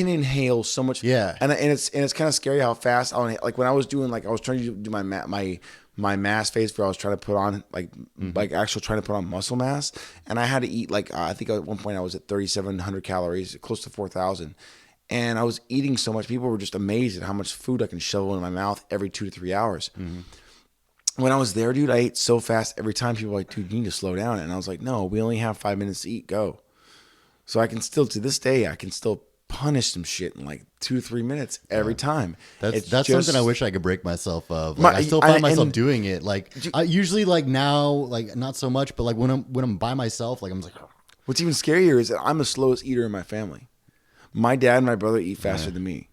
A: inhale so much.
B: Yeah,
A: and it's kind of scary how fast I'll inhale. Like when I was doing I was trying to do my mass phase where I was trying to put on trying to put on muscle mass, and I had to eat I think at one point I was at 3,700 calories, close to 4,000. And I was eating so much. People were just amazed at how much food I can shovel in my mouth every 2 to 3 hours. Mm-hmm. When I was there, dude, I ate so fast every time. People were like, dude, you need to slow down. And I was like, no, we only have 5 minutes to eat. Go. So I can still, to this day, punish some shit in like 2 to 3 minutes every time.
B: That's something I wish I could break myself of. I still find myself doing it. Like I usually now, like not so much, but like when I'm by myself, like I'm like, oh.
A: What's even scarier is that I'm the slowest eater in my family. My dad and my brother eat faster than me.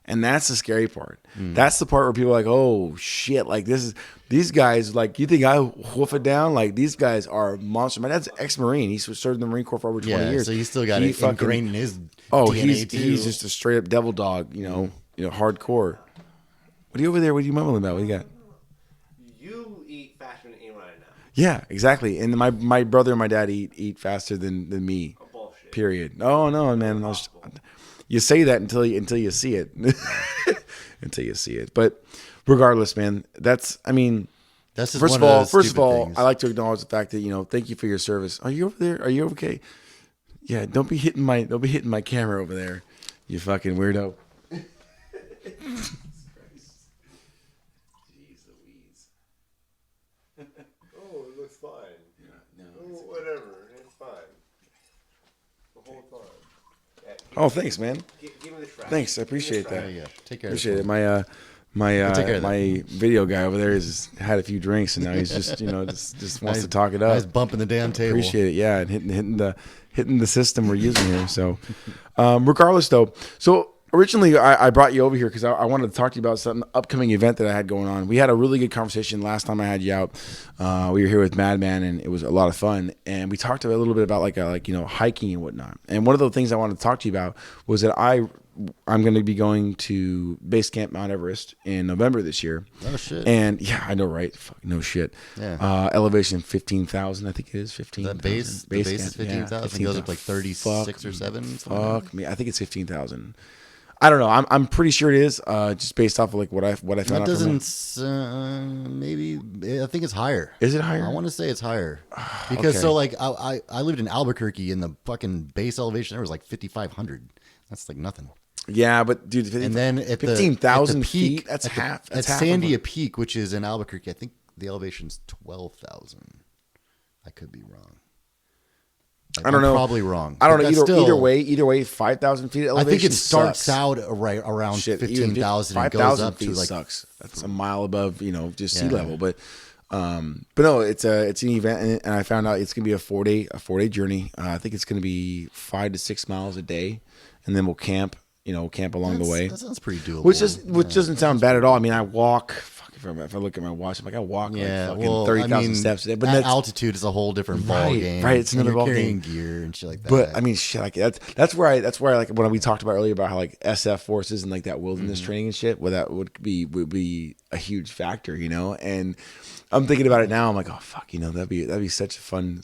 A: And that's the scary part. That's the part where people are like, oh shit, like these guys, like you think I wolf it down? Like these guys are monsters. My dad's ex-Marine. He served in the Marine Corps for over 20 years.
B: So he still got it ingrained in his DNA too.
A: He's just a straight up devil dog, you know, hardcore. What are you over there? What are you mumbling about? What do you got?
C: You eat faster than anyone I know.
A: Yeah, exactly. And my brother and my dad eat faster than me.
C: Bullshit.
A: Period. Oh no, man. You say that until you see it. Until you see it. But regardless, man, that's first of all, I like to acknowledge the fact that, thank you for your service. Are you over there? Are you okay? Yeah, don't be hitting my camera over there, you fucking weirdo. Jeez Louise.
C: Oh, it looks fine.
A: Yeah,
C: no, whatever. It's fine. The whole time.
A: Oh, thanks, man.
C: Give me the strap.
A: Thanks, I appreciate that.
B: There you go. Take care.
A: Appreciate
B: of
A: it.
B: this
A: My video guy over there has had a few drinks and now he's just just wants to talk it up.
B: Guys bumping the damn table.
A: Appreciate it. Yeah, and hitting the system we're using here. So, regardless though, originally I brought you over here because I wanted to talk to you about some upcoming event that I had going on. We had a really good conversation last time I had you out. We were here with Madman and it was a lot of fun. And we talked a little bit about hiking and whatnot. And one of the things I wanted to talk to you about was that I'm going to be going to Base Camp Mount Everest in November this year.
B: Oh shit!
A: And yeah, I know, right? Fuck, no shit.
B: Yeah.
A: Elevation 15,000, I think it is 15.
B: That base
A: camp.
B: Is 15,000. It goes up like 36 or 7.
A: Fuck me, I think it's 15,000. I don't know. I'm pretty sure it is. Just based off of what I found
B: that
A: out.
B: Doesn't maybe I think it's higher.
A: Is it higher?
B: I want to say it's higher because
A: okay.
B: I lived in Albuquerque and the fucking base elevation there was like 5,500. That's like nothing.
A: Yeah, but dude,
B: and then at
A: 15,000
B: feet,
A: feet, that's half.
B: At Sandia Peak, which is in Albuquerque, I think the elevation's 12,000. I could be wrong.
A: I don't know.
B: Probably wrong.
A: I don't know. Either way, 5,000 feet elevation.
B: I think it starts
A: sucks.
B: out around 15,000 and goes up to like
A: sucks. That's a mile above, just sea level. But no, it's an event, and I found out it's gonna be a 4-day journey. I think it's gonna be 5 to 6 miles a day, and then we'll camp. Camp along the way.
B: That sounds pretty doable.
A: Which doesn't sound bad at all. I mean, I walk. If I look at my watch, I'm like, I walk 30,000 steps a day. But
B: at altitude is a whole different ball game.
A: Right, it's another ball
B: carrying
A: game.
B: Gear and shit like that.
A: But I mean, shit, like that's where I like when we talked about earlier about how like SF forces and like that wilderness training and shit. Well, that would be a huge factor, And I'm thinking about it now. I'm like, oh fuck, that'd be such a fun.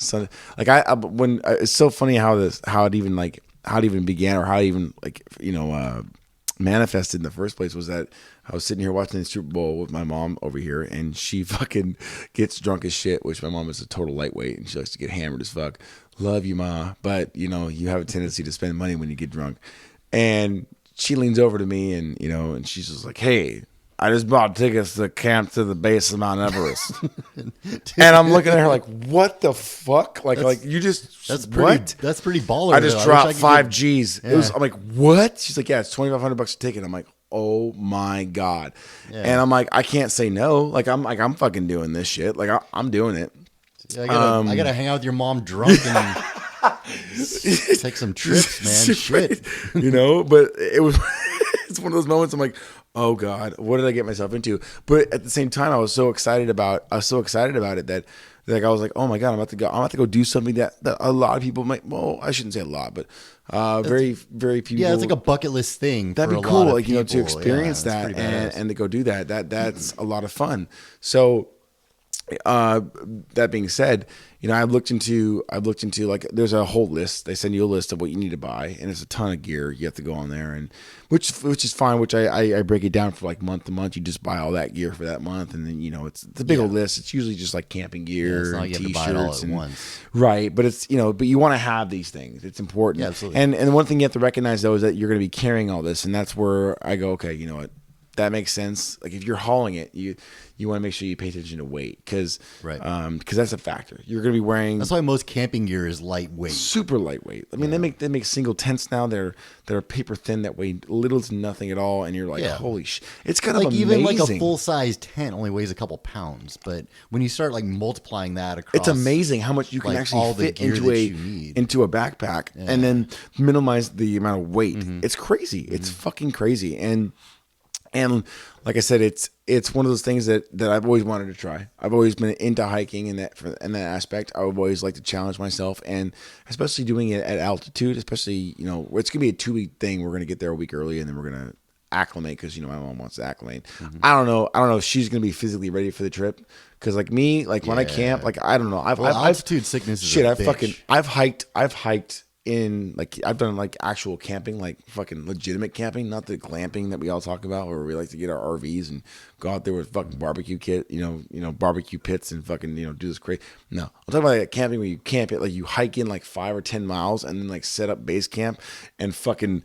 A: Like it's so funny how it even began or how it even manifested in the first place was that I was sitting here watching the Super Bowl with my mom over here, and she fucking gets drunk as shit, which my mom is a total lightweight, and she likes to get hammered as fuck. Love you, Ma, but you have a tendency to spend money when you get drunk. And she leans over to me, and and she's just like, "Hey, I just bought tickets to camp to the base of Mount Everest." And I'm looking at her like, what the fuck? Like you just
B: that's pretty baller.
A: I just dropped 5 G's. Yeah. I'm like, what? She's like, yeah, it's $2,500 a ticket. I'm like, oh my God. Yeah. And I'm like, I can't say no. Like I'm fucking doing this shit. Like I'm doing it.
B: Yeah, I gotta hang out with your mom drunk and take some trips, man. Shit.
A: But it was it's one of those moments I'm like, oh God, what did I get myself into? But at the same time, I was so excited about it that like I was like, oh my God, I'm about to go do something that a lot of people might. Well, I shouldn't say a lot, but very few.
B: Yeah, it's like a bucket list thing.
A: That'd
B: be
A: cool, like to experience that and to go do that. That's a lot of fun. So that being said, I've looked into like there's a whole list. They send you a list of what you need to buy, and there's a ton of gear you have to go on there, and which is fine. Which I break it down for like month to month. You just buy all that gear for that month, and then it's a big old list. It's usually just like camping gear, and
B: you have
A: t-shirts,
B: to buy it all at once.
A: Right? But it's but you want to have these things. It's important.
B: Yeah, absolutely.
A: And one thing you have to recognize though is that you're going to be carrying all this, and that's where I go. Okay, you know what? That makes sense. Like if you're hauling it, you want to make sure you pay attention to weight because that's a factor. You're going to be wearing.
B: That's why most camping gear is lightweight,
A: super lightweight. I mean, they make single tents now. They're paper thin that weigh little to nothing at all, and you're like, holy shit! It's kind of amazing.
B: Even like a full size tent only weighs a couple pounds, but when you start like multiplying that across,
A: it's amazing how much you can actually fit into a backpack and then minimize the amount of weight. Mm-hmm. It's crazy. Mm-hmm. It's fucking crazy. And like I said, it's one of those things that I've always wanted to try. I've always been into hiking in that aspect. I would always like to challenge myself, and especially doing it at altitude. Especially it's gonna be a 2-week thing. We're gonna get there a week early, and then we're gonna acclimate because my mom wants to acclimate. Mm-hmm. I don't know if she's gonna be physically ready for the trip. Because like me, like when I camp, like I don't know.
B: Altitude sickness is a bitch.
A: I've hiked. In like I've done like actual camping, like fucking legitimate camping, not the glamping that we all talk about, where we like to get our RVs and go out there with fucking barbecue kit, barbecue pits and fucking do this crazy. No, I'm talking about like camping where you camp it, like you hike in like 5 or 10 miles and then like set up base camp and fucking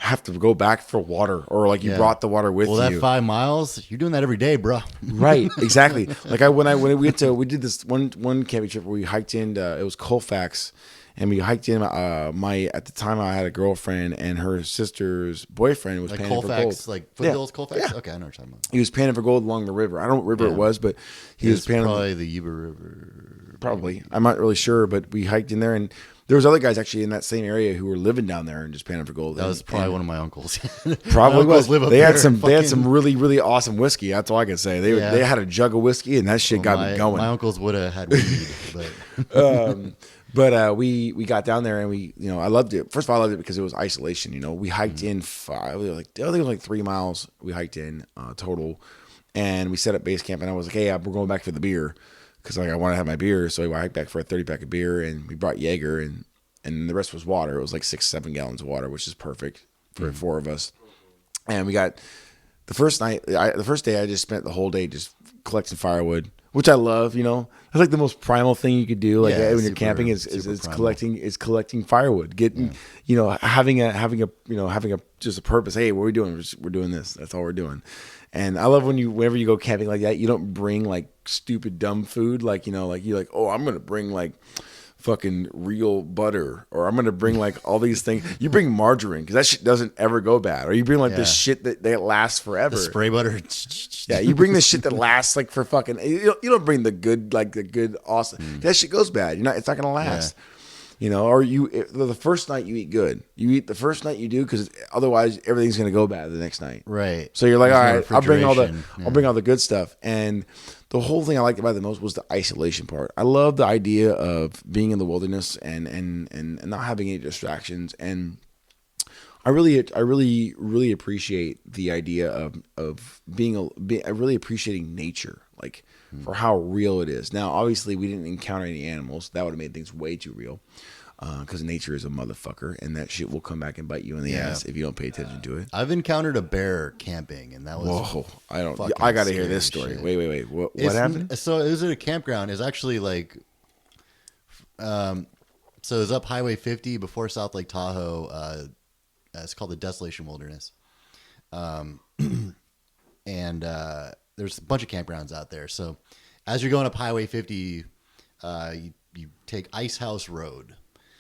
A: have to go back for water, or like you brought the water with you.
B: Well, that 5 miles, you're doing that every day, bro.
A: Right, exactly. Like we did this one camping trip where we hiked in. It was Colfax, and we hiked in. At the time I had a girlfriend, and her sister's boyfriend was
B: Like
A: panning for gold.
B: Colfax, like foothills, Colfax.
A: Yeah.
B: Okay, I know what you're talking about.
A: He was panning for gold along the river. I don't know what river it was, but he was panning.
B: Probably the Yuba River.
A: Probably, I'm not really sure, but we hiked in there, and there was other guys actually in that same area who were living down there and just panning for gold.
B: That was probably one of my uncles.
A: Probably
B: my
A: was.
B: Live up
A: They had
B: there
A: some.
B: and
A: They had
B: fucking-
A: some really, really awesome whiskey. That's all I can say. They had a jug of whiskey, and that shit got me going.
B: My uncles would have had weed, but
A: But we got down there, and I loved it. First of all, I loved it because it was isolation. We hiked in I think it was like 3 miles. We hiked in total, and we set up base camp. And I was like, hey, we're going back for the beer because like I want to have my beer. So I hiked back for a 30-pack of beer, and we brought Jaeger, and the rest was water. It was like 6-7 gallons of water, which is perfect for 4 of us. And we got the first day. I just spent the whole day just collecting firewood, which I love. That's like the most primal thing you could do. Like when you're camping is collecting firewood, getting having a just a purpose. Hey, what are we doing? We're doing this. That's all we're doing. And I love whenever you go camping like that, you don't bring like stupid dumb food. Like you're like, oh, I'm gonna bring like fucking real butter, or I'm gonna bring like all these things. You bring margarine because that shit doesn't ever go bad, or you bring like this shit that lasts forever.
B: the spray butter.
A: Yeah, you bring this shit that lasts like for fucking. You don't bring the good awesome. That shit goes bad. It's not gonna last. Or the first night you eat good. You eat the first night you do because otherwise everything's gonna go bad the next night.
B: Right.
A: So you're like,
B: There's
A: all right,
B: refrigeration.
A: I'll bring all the good stuff. And the whole thing I liked about it the most was the isolation part. I love the idea of being in the wilderness and not having any distractions. And I really appreciate the idea of really appreciating nature, like for how real it is. Now, obviously, we didn't encounter any animals. That would have made things way too real. Because nature is a motherfucker, and that shit will come back and bite you in the ass if you don't pay attention to it.
B: I've encountered a bear camping, and that was
A: Whoa! I got to hear this story.
B: Shit.
A: Wait. What happened?
B: So it was at a campground. It was actually like, so it was up Highway 50 before South Lake Tahoe. It's called the Desolation Wilderness, and there's a bunch of campgrounds out there. So as you're going up Highway 50, you take Ice House Road.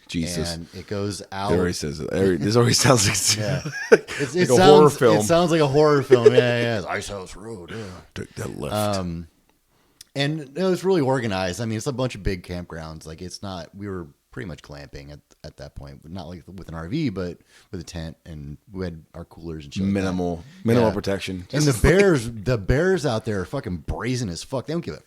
A: Jesus.
B: And it goes out.
A: It already says it. This always sounds like,
B: it
A: a horror film.
B: It sounds like a horror film. Yeah. It's Ice House Road. Yeah.
A: Take that left.
B: And it was really organized. I mean, it's a bunch of big campgrounds. Like we were pretty much glamping at that point, not like with an RV, but with a tent, and we had our coolers and shit.
A: Minimal protection.
B: And the bears out there are fucking brazen as fuck. They don't give a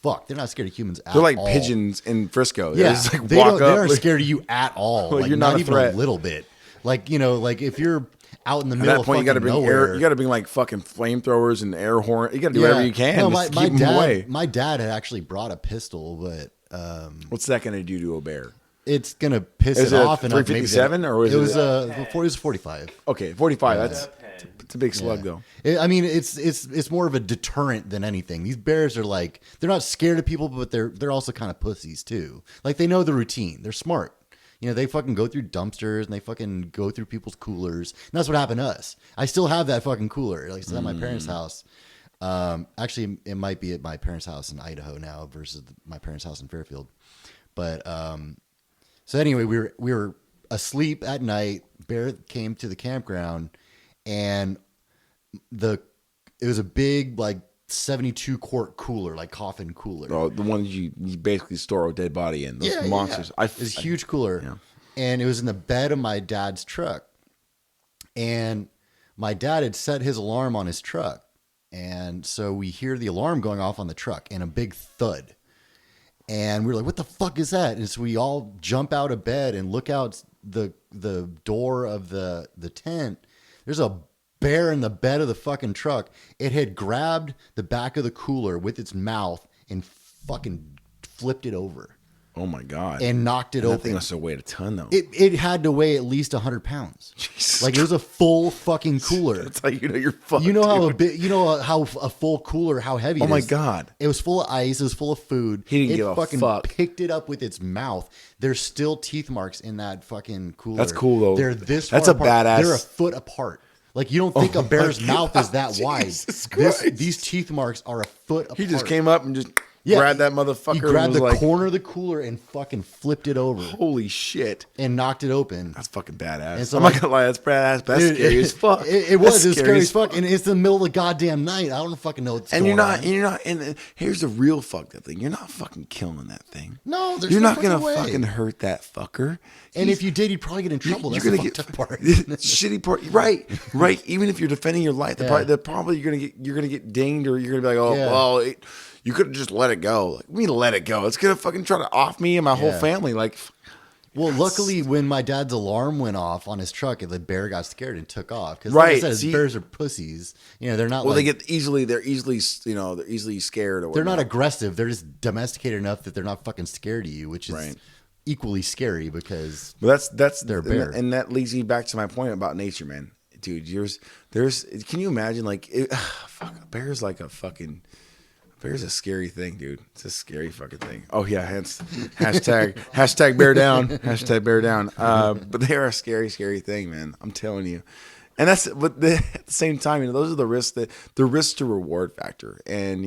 B: fuck. They're not scared of humans at all.
A: They're like pigeons in Frisco.
B: Yeah,
A: just like
B: they aren't scared of you at all.
A: Well,
B: like,
A: you're not a
B: even
A: threat.
B: a little bit. Like like if you're out in the
A: At
B: middle
A: that point,
B: of
A: you got to
B: fucking
A: bring
B: nowhere,
A: you got to bring like fucking flamethrowers and air horn. You got to do whatever you can
B: No,
A: just to keep them away.
B: My dad had actually brought a pistol, but
A: What's that going to do to a bear?
B: it's gonna piss
A: Is
B: it
A: it a
B: off.
A: 357 or
B: it was 45.
A: Okay, 45. It's a big slug though.
B: I mean, it's more of a deterrent than anything. These bears are like, they're not scared of people, but they're also kind of pussies too. Like, they know the routine. They're smart. They fucking go through dumpsters and they fucking go through people's coolers. And that's what happened to us. I still have that fucking cooler. Like, it's at my parents' house. Actually, it might be at my parents' house in Idaho now versus my parents' house in Fairfield. But so anyway, we were asleep at night. Bear came to the campground, and it was a big like 72 quart cooler, like coffin cooler.
A: Oh, the ones you basically store a dead body in. Those monsters.
B: Yeah. It's a huge cooler, and it was in the bed of my dad's truck. And my dad had set his alarm on his truck, and so we hear the alarm going off on the truck and a big thud. And we're like, "What the fuck is that?" And so we all jump out of bed and look out the door of the tent. There's a bear in the bed of the fucking truck. It had grabbed the back of the cooler with its mouth and fucking flipped it over.
A: Oh my God.
B: And knocked it
A: That
B: open.
A: thing must have weighed a ton though.
B: It had to weigh at least 100 pounds.
A: Jesus
B: like it was a full fucking cooler.
A: That's how you know you're fucked.
B: You know how
A: dude.
B: how a full cooler, how heavy it is.
A: Oh my God.
B: It was full of ice. It was full of food.
A: He didn't give a
B: fucking
A: fuck.
B: picked it up with its mouth. There's still teeth marks in that fucking cooler.
A: That's cool though.
B: They're this
A: That's
B: far
A: a
B: apart.
A: badass.
B: They're a foot apart. Like you don't think a bear's mouth is that wide. These teeth marks are a foot apart.
A: He just came up and just grabbed that motherfucker.
B: He grabbed
A: and was
B: the corner of the cooler and fucking flipped it over.
A: Holy shit.
B: And knocked it open.
A: That's fucking badass.
B: So
A: I'm not gonna lie, that's badass. But that's scary as fuck.
B: It was scary as fuck. And it's the middle of the goddamn night. I don't fucking know what's going on.
A: And you're not, and here's the real fucked up thing. You're not fucking killing that thing.
B: No, there's
A: You're
B: no
A: not gonna
B: fucking way.
A: fucking hurt that fucker.
B: And if you did, you'd probably get in trouble. That's
A: you're
B: the
A: gonna
B: fucked up part.
A: shitty part. Right. Even if you're defending your life, probably you're gonna get dinged, or you're gonna be like, oh, well, you could have just let it go. Like, we let it go. It's gonna fucking try to off me and my whole family. Like,
B: well, luckily, when my dad's alarm went off on his truck, the bear got scared and took off. Because,
A: right,
B: like I said, bears are pussies. You know, they're not.
A: Well, they're easily scared. Or
B: they're not aggressive. They're just domesticated enough that they're not fucking scared of you, which is equally scary because.
A: But that's
B: they're a bear,
A: and that leads me back to my point about nature, man. Dude, there's. Can you imagine like, a bear's like a fucking. Bear's a scary thing, dude. It's a scary fucking thing. Oh yeah, hence hashtag bear down. Hashtag bear down. But they are a scary, scary thing, man. I'm telling you. And at the same time, those are the risks the risk to reward factor. And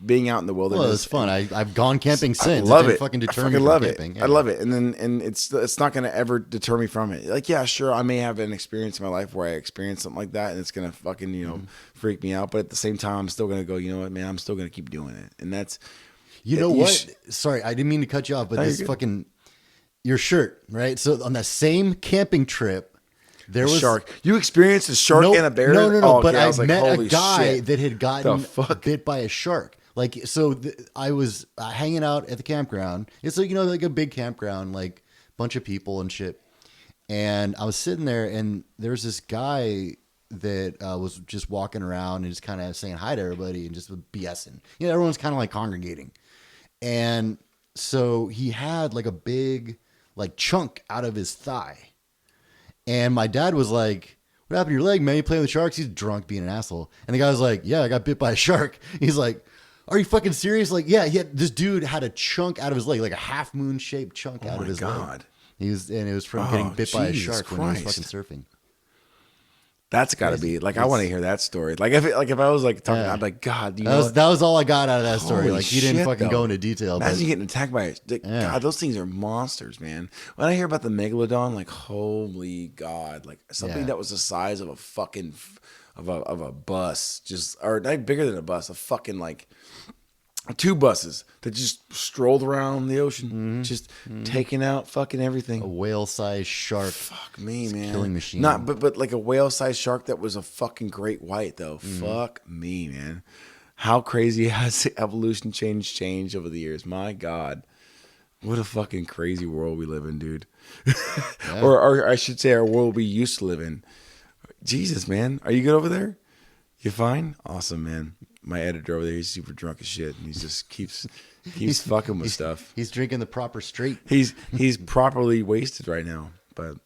A: being out in the wilderness.
B: Well, it's fun. I've gone camping since.
A: I love it.
B: Fucking deter
A: I fucking
B: me from
A: love it.
B: camping. Yeah.
A: I love it. And it's not going to ever deter me from it. Like, yeah, sure, I may have an experience in my life where I experienced something like that, and it's going to fucking freak me out. But at the same time, I'm still going to go. You know what, man? I'm still going to keep doing it. And that's.
B: You know what? Sorry, I didn't mean to cut you off, but this fucking your shirt, right? So on that same camping trip. There was
A: shark. You experienced a shark and a bear?
B: No.
A: Oh,
B: but
A: okay.
B: I met a guy
A: shit.
B: that had gotten bit by a shark. Like, so I was hanging out at the campground. It's like, like a big campground, like bunch of people and shit. And I was sitting there and there was this guy that was just walking around and just kind of saying hi to everybody and just BSing. Everyone's kind of like congregating. And so he had like a big like chunk out of his thigh. And my dad was like, what happened to your leg, man? You playing with sharks? He's drunk being an asshole. And the guy was like, yeah, I got bit by a shark. He's like, are you fucking serious? Like, yeah, this dude had a chunk out of his leg, like a half moon shaped chunk out of his leg. And it was from getting bit by a shark when he was fucking surfing.
A: That's got to be like I want to hear that story. Like if I was like talking, I'd be like, God,
B: that was all I got out of that story.
A: Holy
B: like he didn't fucking go into detail.
A: Imagine getting attacked by God. Those things are monsters, man. When I hear about the megalodon, like holy God, like something that was the size of a fucking of a bus, or not bigger than a bus, a fucking like. 2 buses that just strolled around the ocean, taking out fucking everything.
B: A whale-sized shark.
A: Fuck me, man.
B: Killing machine.
A: But like a whale-sized shark that was a fucking great white though. Fuck me, man. How crazy has evolution changed over the years? My God, what a fucking crazy world we live in, dude. or I should say, our world we used to live in. Jesus, man, are you good over there? You fine? Awesome, man. My editor over there, he's super drunk as shit, and he just keeps fucking with stuff.
B: He's drinking the proper straight.
A: He's properly wasted right now. But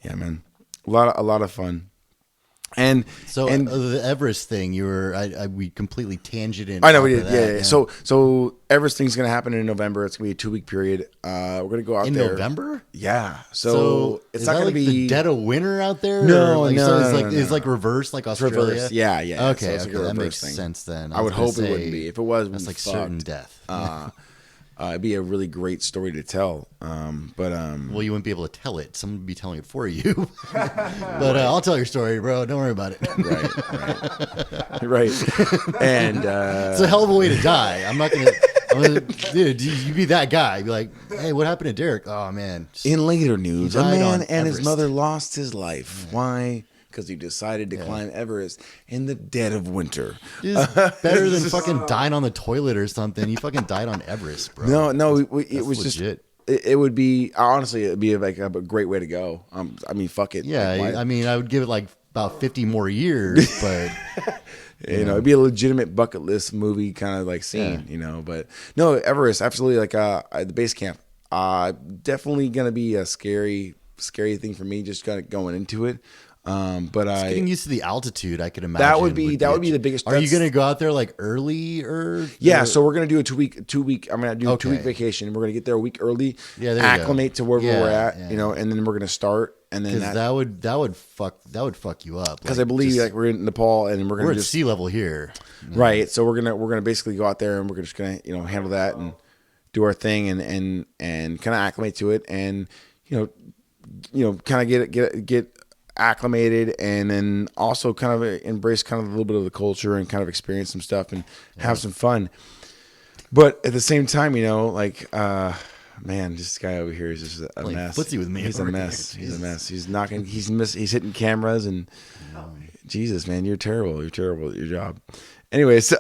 A: yeah, man, a lot of fun. And
B: the Everest thing, we completely tangented.
A: I know we did. Yeah. So Everest thing's gonna happen in November. It's gonna be a 2-week period. We're gonna go out
B: in
A: there
B: November.
A: Yeah. So it's not gonna
B: like
A: be
B: the dead of winter out there.
A: No,
B: It's like reverse, like Australia.
A: Reverse. Yeah.
B: Okay,
A: so it's like
B: that makes sense then.
A: I would hope it wouldn't be. If it was,
B: that's like certain death.
A: It'd be a really great story to tell.
B: Well, you wouldn't be able to tell it. Someone would be telling it for you. But I'll tell your story, bro. Don't worry about it.
A: Right. And
B: it's a hell of a way to die. I'm gonna, dude, you be that guy. Be like, hey, what happened to Derek? Oh man.
A: In later news, a man and his mother lost his life. Why? Because he decided to climb Everest in the dead of winter.
B: It's better than fucking dying on the toilet or something. You fucking died on Everest, bro.
A: No, it was
B: legit.
A: Just. It would be honestly, it'd be like a great way to go. I mean, fuck it.
B: Yeah, like, I mean, I would give it like about 50 more years, but
A: it'd be a legitimate bucket list movie kind of like scene, But no, Everest, absolutely, like the base camp. Definitely gonna be a scary thing for me, just kind of going into it. But
B: getting used to the altitude, I could imagine
A: that would be the biggest.
B: Are you gonna go out there like early or?
A: Yeah, so we're gonna do a 2 week. I'm gonna do a 2 week
B: Okay.
A: vacation. We're gonna get there a week early.
B: Yeah, there you
A: acclimate to where
B: Yeah,
A: we're at,
B: yeah.
A: you know, and then we're gonna start. And then
B: Because that would fuck you up.
A: because
B: Like,
A: I believe
B: just-
A: like we're in Nepal and we're
B: we're
A: gonna
B: at sea level here.
A: right. So we're gonna basically go out there and we're just gonna handle that and do our thing and kind of acclimate to it and kind of get acclimated and then also kind of embrace kind of a little bit of the culture and kind of experience some stuff and have some fun. But at the same time, man, this guy over here is just a
B: Playing
A: mess.
B: footsie with me
A: He's a
B: over
A: mess.
B: here.
A: He's a
B: Jesus.
A: mess. He's knocking. He's hitting cameras and Jesus, man, you're terrible. You're terrible at your job. Anyways,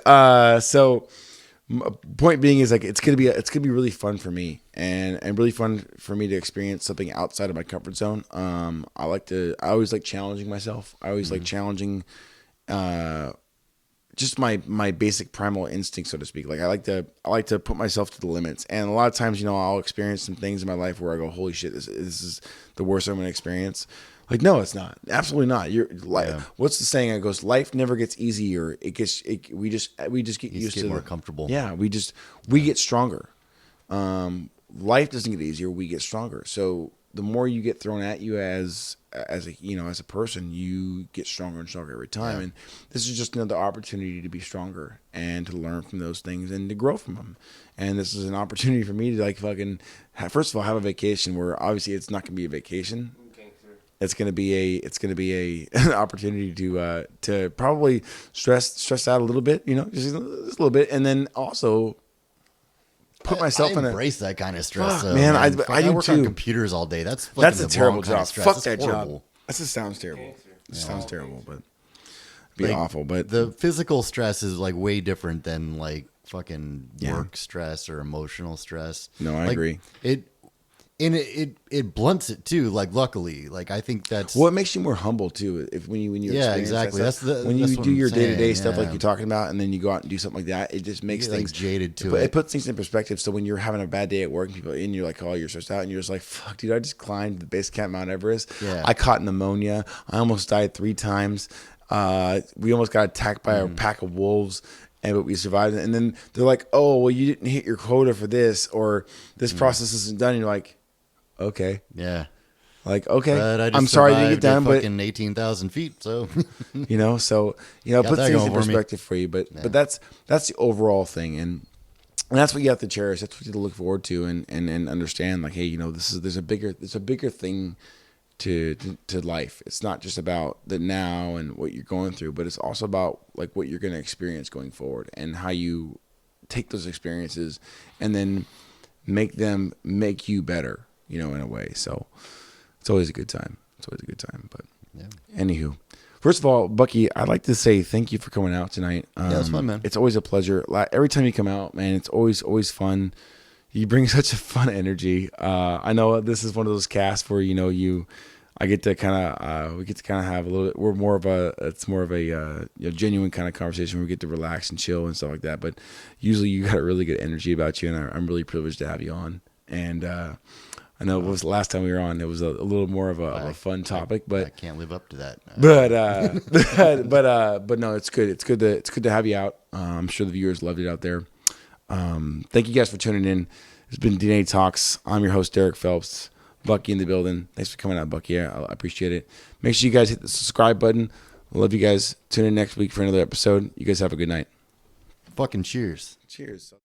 A: point being is like it's gonna be really fun for me and really fun for me to experience something outside of my comfort zone. I always like challenging myself. I always like challenging just my basic primal instinct, so to speak. Like I like to put myself to the limits. And a lot of times, I'll experience some things in my life where I go, holy shit, this is the worst I'm gonna experience. Like, no, it's not. Absolutely not. What's the saying? It goes, life never gets easier. We just get used to
B: more comfortable.
A: Yeah, we get stronger. Life doesn't get easier. We get stronger. So the more you get thrown at you as a person, you get stronger and stronger every time.
B: Yeah.
A: And this is just another opportunity to be stronger and to learn from those things and to grow from them. And this is an opportunity for me to first of all, have a vacation where obviously it's not going to be a vacation. It's gonna be an opportunity to probably stress out a little bit, just a little bit, and then also put myself
B: I
A: in
B: embrace that kind of stress. Though,
A: man. I do
B: work
A: too.
B: on computers all day. That's
A: That's
B: fucking
A: a
B: the
A: terrible
B: wrong kind of
A: job.
B: stress.
A: Fuck
B: That's
A: that
B: horrible.
A: job. That just sounds terrible. It sounds terrible, but it'd be awful. But
B: The physical stress is like way different than like fucking
A: Yeah.
B: work stress or emotional stress.
A: No, I
B: Like,
A: agree.
B: It blunts it too. Like luckily, like I think that's
A: well, it makes you more humble too. When you
B: Yeah,
A: experience
B: exactly.
A: that stuff.
B: That's
A: when you
B: what
A: do
B: I'm
A: your day to day
B: saying,
A: stuff like
B: yeah.
A: you're talking about, and then you go out and do something like that. It just makes
B: get, like,
A: things
B: jaded to
A: It
B: it.
A: puts things in perspective. So when you're having a bad day at work, and you're like, oh, you're stressed out, and you're just like, fuck, dude, I just climbed the base camp Mount Everest.
B: Yeah.
A: I caught pneumonia. I almost died 3 times. We almost got attacked by a pack of wolves. But we survived. And then they're like, oh, well, you didn't hit your quota for this, or this process isn't done. And you're like, okay.
B: yeah.
A: Like, okay,
B: But I just
A: I'm sorry to get
B: survived
A: done,
B: at
A: but
B: fucking 18,000 feet. So
A: so it puts
B: that
A: things
B: going
A: in
B: for me.
A: perspective for you. But that's the overall thing, and that's what you have to cherish. That's what you have to look forward to, and understand. Like, hey, there's a bigger thing to life. It's not just about the now and what you're going through, but it's also about like what you're going to experience going forward and how you take those experiences and then make you better. In a way. So it's always a good time. But anywho, first of all, Bucky, I'd like to say thank you for coming out tonight.
B: it's fun, man.
A: It's always a pleasure. Every time you come out, man, it's always fun. You bring such a fun energy. I know this is one of those casts where I get to kind of we get to kind of have a little. It's more of a genuine kind of conversation where we get to relax and chill and stuff like that. But usually you got a really good energy about you, and I'm really privileged to have you on. And I know it was the last time we were on. It was a little more of a fun topic, but
B: I can't live up to that.
A: But no, it's good. It's good to have you out. I'm sure the viewers loved it out there. Thank you guys for tuning in. It's been DNA Talks. I'm your host, Derek Phelps. Bucky in the building. Thanks for coming out, Bucky. I appreciate it. Make sure you guys hit the subscribe button. I love you guys. Tune in next week for another episode. You guys have a good night.
B: Fucking cheers.
A: Cheers.